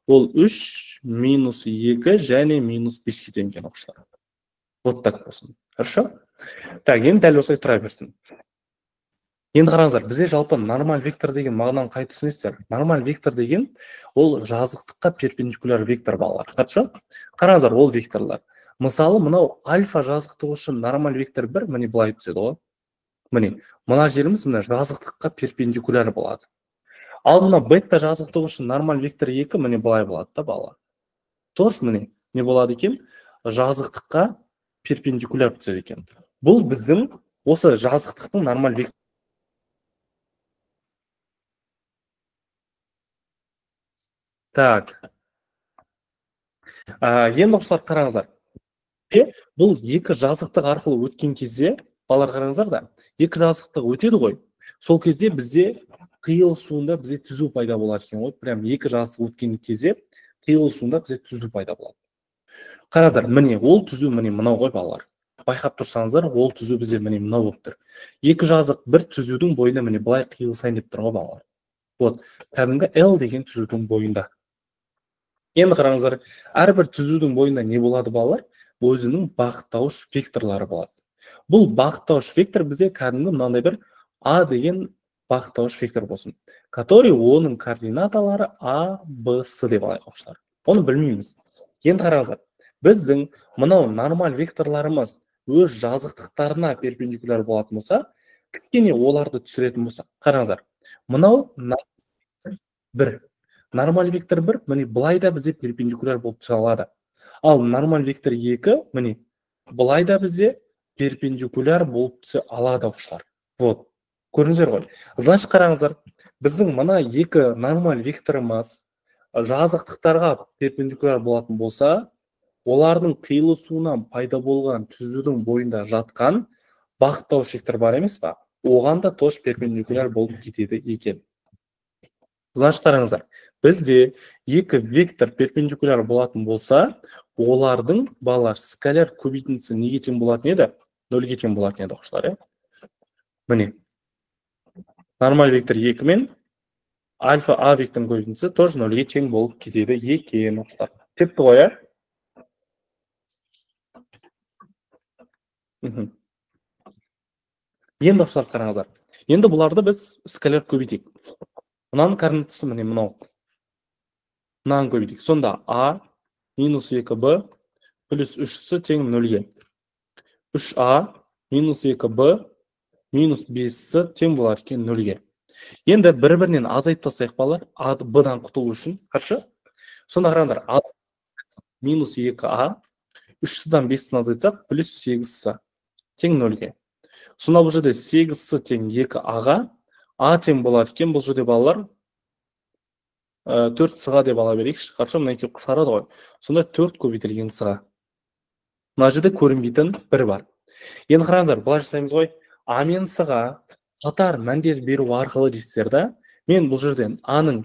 Ол 3, минус 2 және минус 5-ке тең екен оқушылар. Вот так болсын. Хорошо? Так, енді дәл осылай тұра берсін. Енді қараңыздар, бізде жалпы нормаль вектор деген мағынаны қай түсінесіздер? Нормаль вектор деген ол жазықтыққа перпендикуляр вектор балалар. Хорошо? Қараңыздар, ол векторлар. Мысалы, мынау альфа жазықтығы үшін нормаль вектор 1, міне былай түседі ғой. Міне, мына жеріміз мына жазықтыққа перпендикуляр болады. Ал мына бета жазықтығы үшін нормаль вектор 2, міне былай болады да балалар. Тоже міне не болады екен? Жазықтыққа перпендикуляр түседі екен. Бұл біздің осы жазықтықтың нормаль вектор. Так. Енді оқушылар қараңыздар. Бұл екі жазықтық арқылы өткен кезде, балалар қараңыздар да, екі жазықтық өтеді ғой. Сол кезде бізде қиылысуында бізде түзу пайда болады екен ғой. Прям екі жазықтық өткен кезде қиылысуында бізде түзу пайда болады. Қараңыздар, міне ол түзу міне мынау ғой балалар. Байқап тұрсаңыздар, ол түзу бізде міне мынау болып тұр. Екі жазық бір түзудің бойында міне былай қиылысайын деп тұр ғой балалар. Вот, кәдімгі L деген түзудің бойында. Енді қараңыздар, әрбір түзудің бойында не болады балалар? Өзінің бағыттауыш векторлары болады. Бұл бағыттауыш вектор бізде кәдімгі мынандай бір A деген бағыттауыш вектор болсын. Который оның координаталары A, B, C деп алайық оқушылар. Оны білмейміз. Енді қараңыздар, біздің мынау нормаль векторларымыз өз жазықтықтарына перпендикуляр болатын болса, кішкене оларды түсіретін болса, қараңыздар. Мынау 1. Нормаль вектор 1, міне былай да бізде перпендикуляр болып түсе алады. Ал нормаль вектор 2, міне былай да бізде перпендикуляр болып түсе алады оқушылар. Вот. Көрдіңіздер ғой. Значит, қараңыздар, біздің мына екі нормаль векторымыз жазықтықтарға перпендикуляр болатын болса, олардың қиылысуынан пайда болған түзудің бойында жатқан бағыттауыш вектор бар емес па? Оған да тоже перпендикуляр болып кетеді екен. Значит, қараңыздар. Бізде екі вектор перпендикуляр болатын болса, олардың балалар скаляр көбейтіндісі неге тең болатын еді? 0-ге тең болатын еді, оқушылар, Міне. Нормаль вектор 2 мен альфа А векторының көбейтіндісі тоже 0-ге тең болып кетеді екен, оқушылар. Тепті ғой, Енді оқушылар қараңыздар. Енді бұларды біз скаляр көбейтейік. Мынаның координатасы міне мынау. Мынаны көбейтейік. Сонда А минус 2b плюс 3c тең 0-ге. 3a минус 2b минус 5c тең болар екен 0-ге. Енді бір-бірінен азайтып тастайық балалар, b-дан құтылу үшін. Қаршы? Сонда қараңдар, a минус 2a 3c-дан 5-ін азайтсақ плюс 8c тең 0-ге. Сонда бұл жерде 8c тең 2a-ға a тең болар екен. Бұл жерде балалар 4c-ға деп ала берейікші. Қаршы, мына екеуі қысқарады ғой. Сонда 4 көбейтілген c-ға. Мына жерде көрінбейтін 1 бар. Енді қараңыздар, былай жасаймыз ғой. А мен с-ға қатар мәндер беру арқылы дейсіздер да, мен бұл жерден А-ның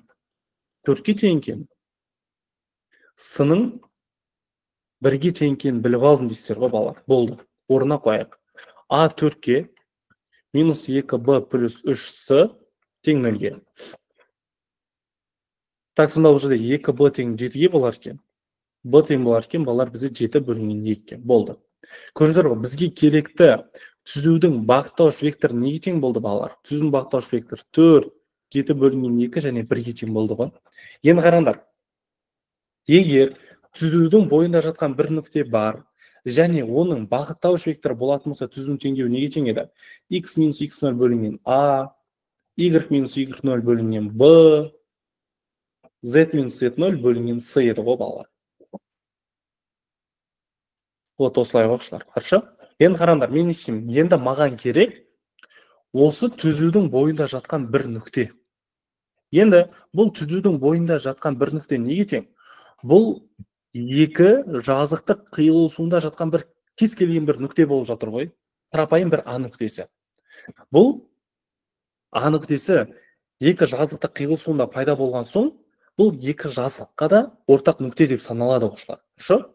4-ке тең екенін, с-ның 1-ге тең екенін біліп алдым дейсіздер ғой, балалар. Болды. Орнына қояйық. А 4-ке минус 2b плюс 3c тең 0-ге. Так, сонда бұл жерде 2b тең 7-ге болар екен. b тең болар екен, балалар бізде 7 бөлінген 2-ге. Болды. Көрдіңіздер ғой, бізге керекті түзудің бағыттауыш векторы неге тең болды, балалар? Түзудің бағыттауыш вектор 4, 7 бөлінген 2 және 1-ге тең болды ғой. Енді қараңдар. Егер түзудің бойында жатқан бір нүкте бар, және оның бағыттауыш векторы болатын болса, түзудің теңдеуі неге тең еді? X минус x0 бөлінген A, Y минус y0 бөлінген B, Z минус z0 бөлінген C еді ғой, балалар. Вот осылай оқушылар. Қаршы? Енді қараңдар, мен естеймін. Енді маған керек осы түзудің бойында жатқан бір нүкте. Енді бұл түзудің бойында жатқан бір нүкте неге тең? Бұл екі жазықтық қиылысуында жатқан бір кез келген бір нүкте болып жатыр ғой. Қарапайым бір А нүктесі. Бұл А нүктесі екі жазықтық қиылысуында пайда болған соң, бұл екі жазыққа да ортақ нүкте деп саналады оқушылар. Шы?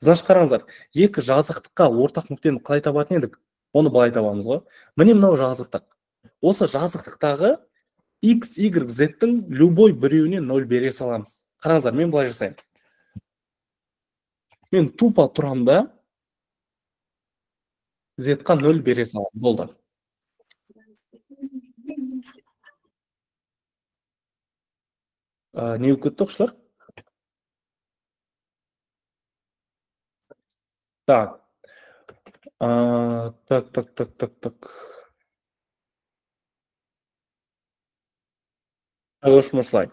Значит, қараңыздар, екі жазықтыққа ортақ нүктені қалай табатын едік? Оны былай табамыз ғой. Міне мынау жазықтық. Осы жазықтықтағы x, y, z-тің любой біреуіне 0 бере саламыз. Қараңыздар, мен былай жасайын. Мен тупа тұрамда z-қа 0 бере салам. Болды. Не өкетті оқушылар? Так. Так. Осылай.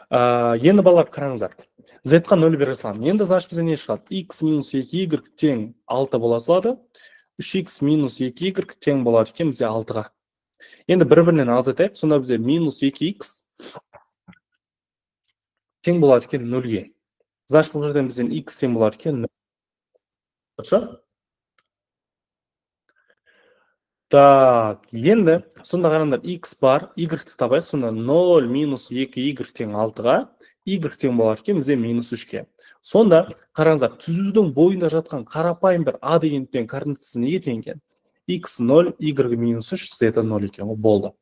Енді балалар қараңыздар. Z-қа 0 бере салам. Енді значит бізде не шығады? X минус 2y тең 6 бола салады. 3x минус 2y тең болады екен бізде 6-ға. Енді бір-бірінен азайтайық. Сонда бізде минус 2x тең болады екен 0-ге. Значит, бұл жерден бізден x тең болады екен 0. Так, енді сонда қараңдар, x бар, y-ті табайық. Сонда 0 минус 2y тең 6-ға, y тең болады екен бізде минус 3-ке. Сонда қараңыздар, түзудің бойында жатқан қарапайым бір A дегенден координатасы неге тең екен? X 0, y минус 3, z 0 екен. Болды.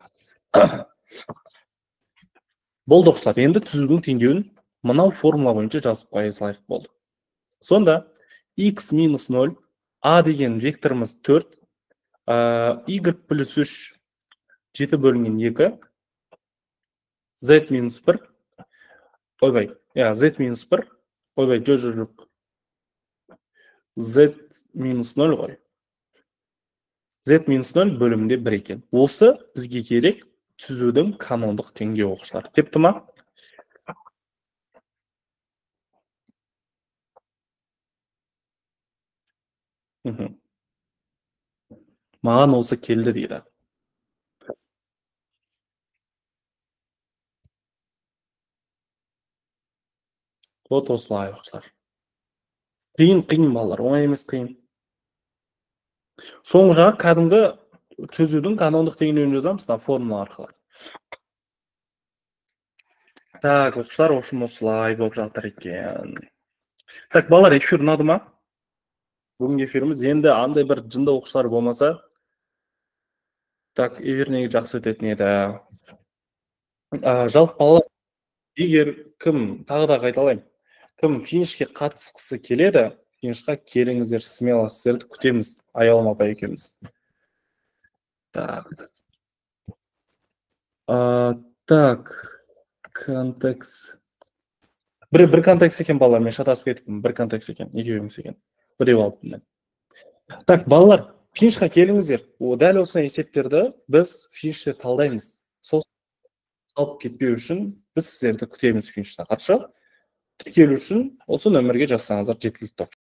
Болды оқушылар. Енді түзудің теңдеуін мынау формула бойынша жазып қоя салайық. Болды. Сонда x минус 0, A деген векторымыз 4, y плюс 3, 7 бөлінген 2, z минус 1, ойбай, z минус 1, ойбай, жоқ, z минус 0 ғой. Z минус 0 бөлімінде 1 екен. Осы бізге керек түзудің канондық теңдеуі оқушылар. Тепті ма? Маған осы келді дейді. Вот осылай оқушылар. Қиын балалар, оңай емес қиын. Соңғы жағы кәдімгі түзудің канондық теңдеуін жазамыз, формула арқылы. Так, оқушылар осылай болып жатыр екен. Так, балалар, эфир ұнады ма? Бүгінгі эфиріміз енді андай бір жынды оқушылар болмаса, так, эфиріне жақсы өтетін еді. Жалпы балалар, егер кім, тағы да қайталаймын, кім финишке қатысқысы келеді, финишқа келіңіздер, смело сіздерді күтеміз, Аялым апа екеуміз. Так. Так, контекст. Бір контекст екен балалар, мен шатасып кеттім, бір контекст екен, екеуіміз екен. Біреу алдым мен. Так, балалар, финишқа келіңіздер. Дәл осы есептерді біз финиште талдаймыз. Сол алып кетпеу үшін біз сіздерді күтеміз финишта. Қатшы, келу үшін осы нөмірге жазсаңыздар жеткілікті.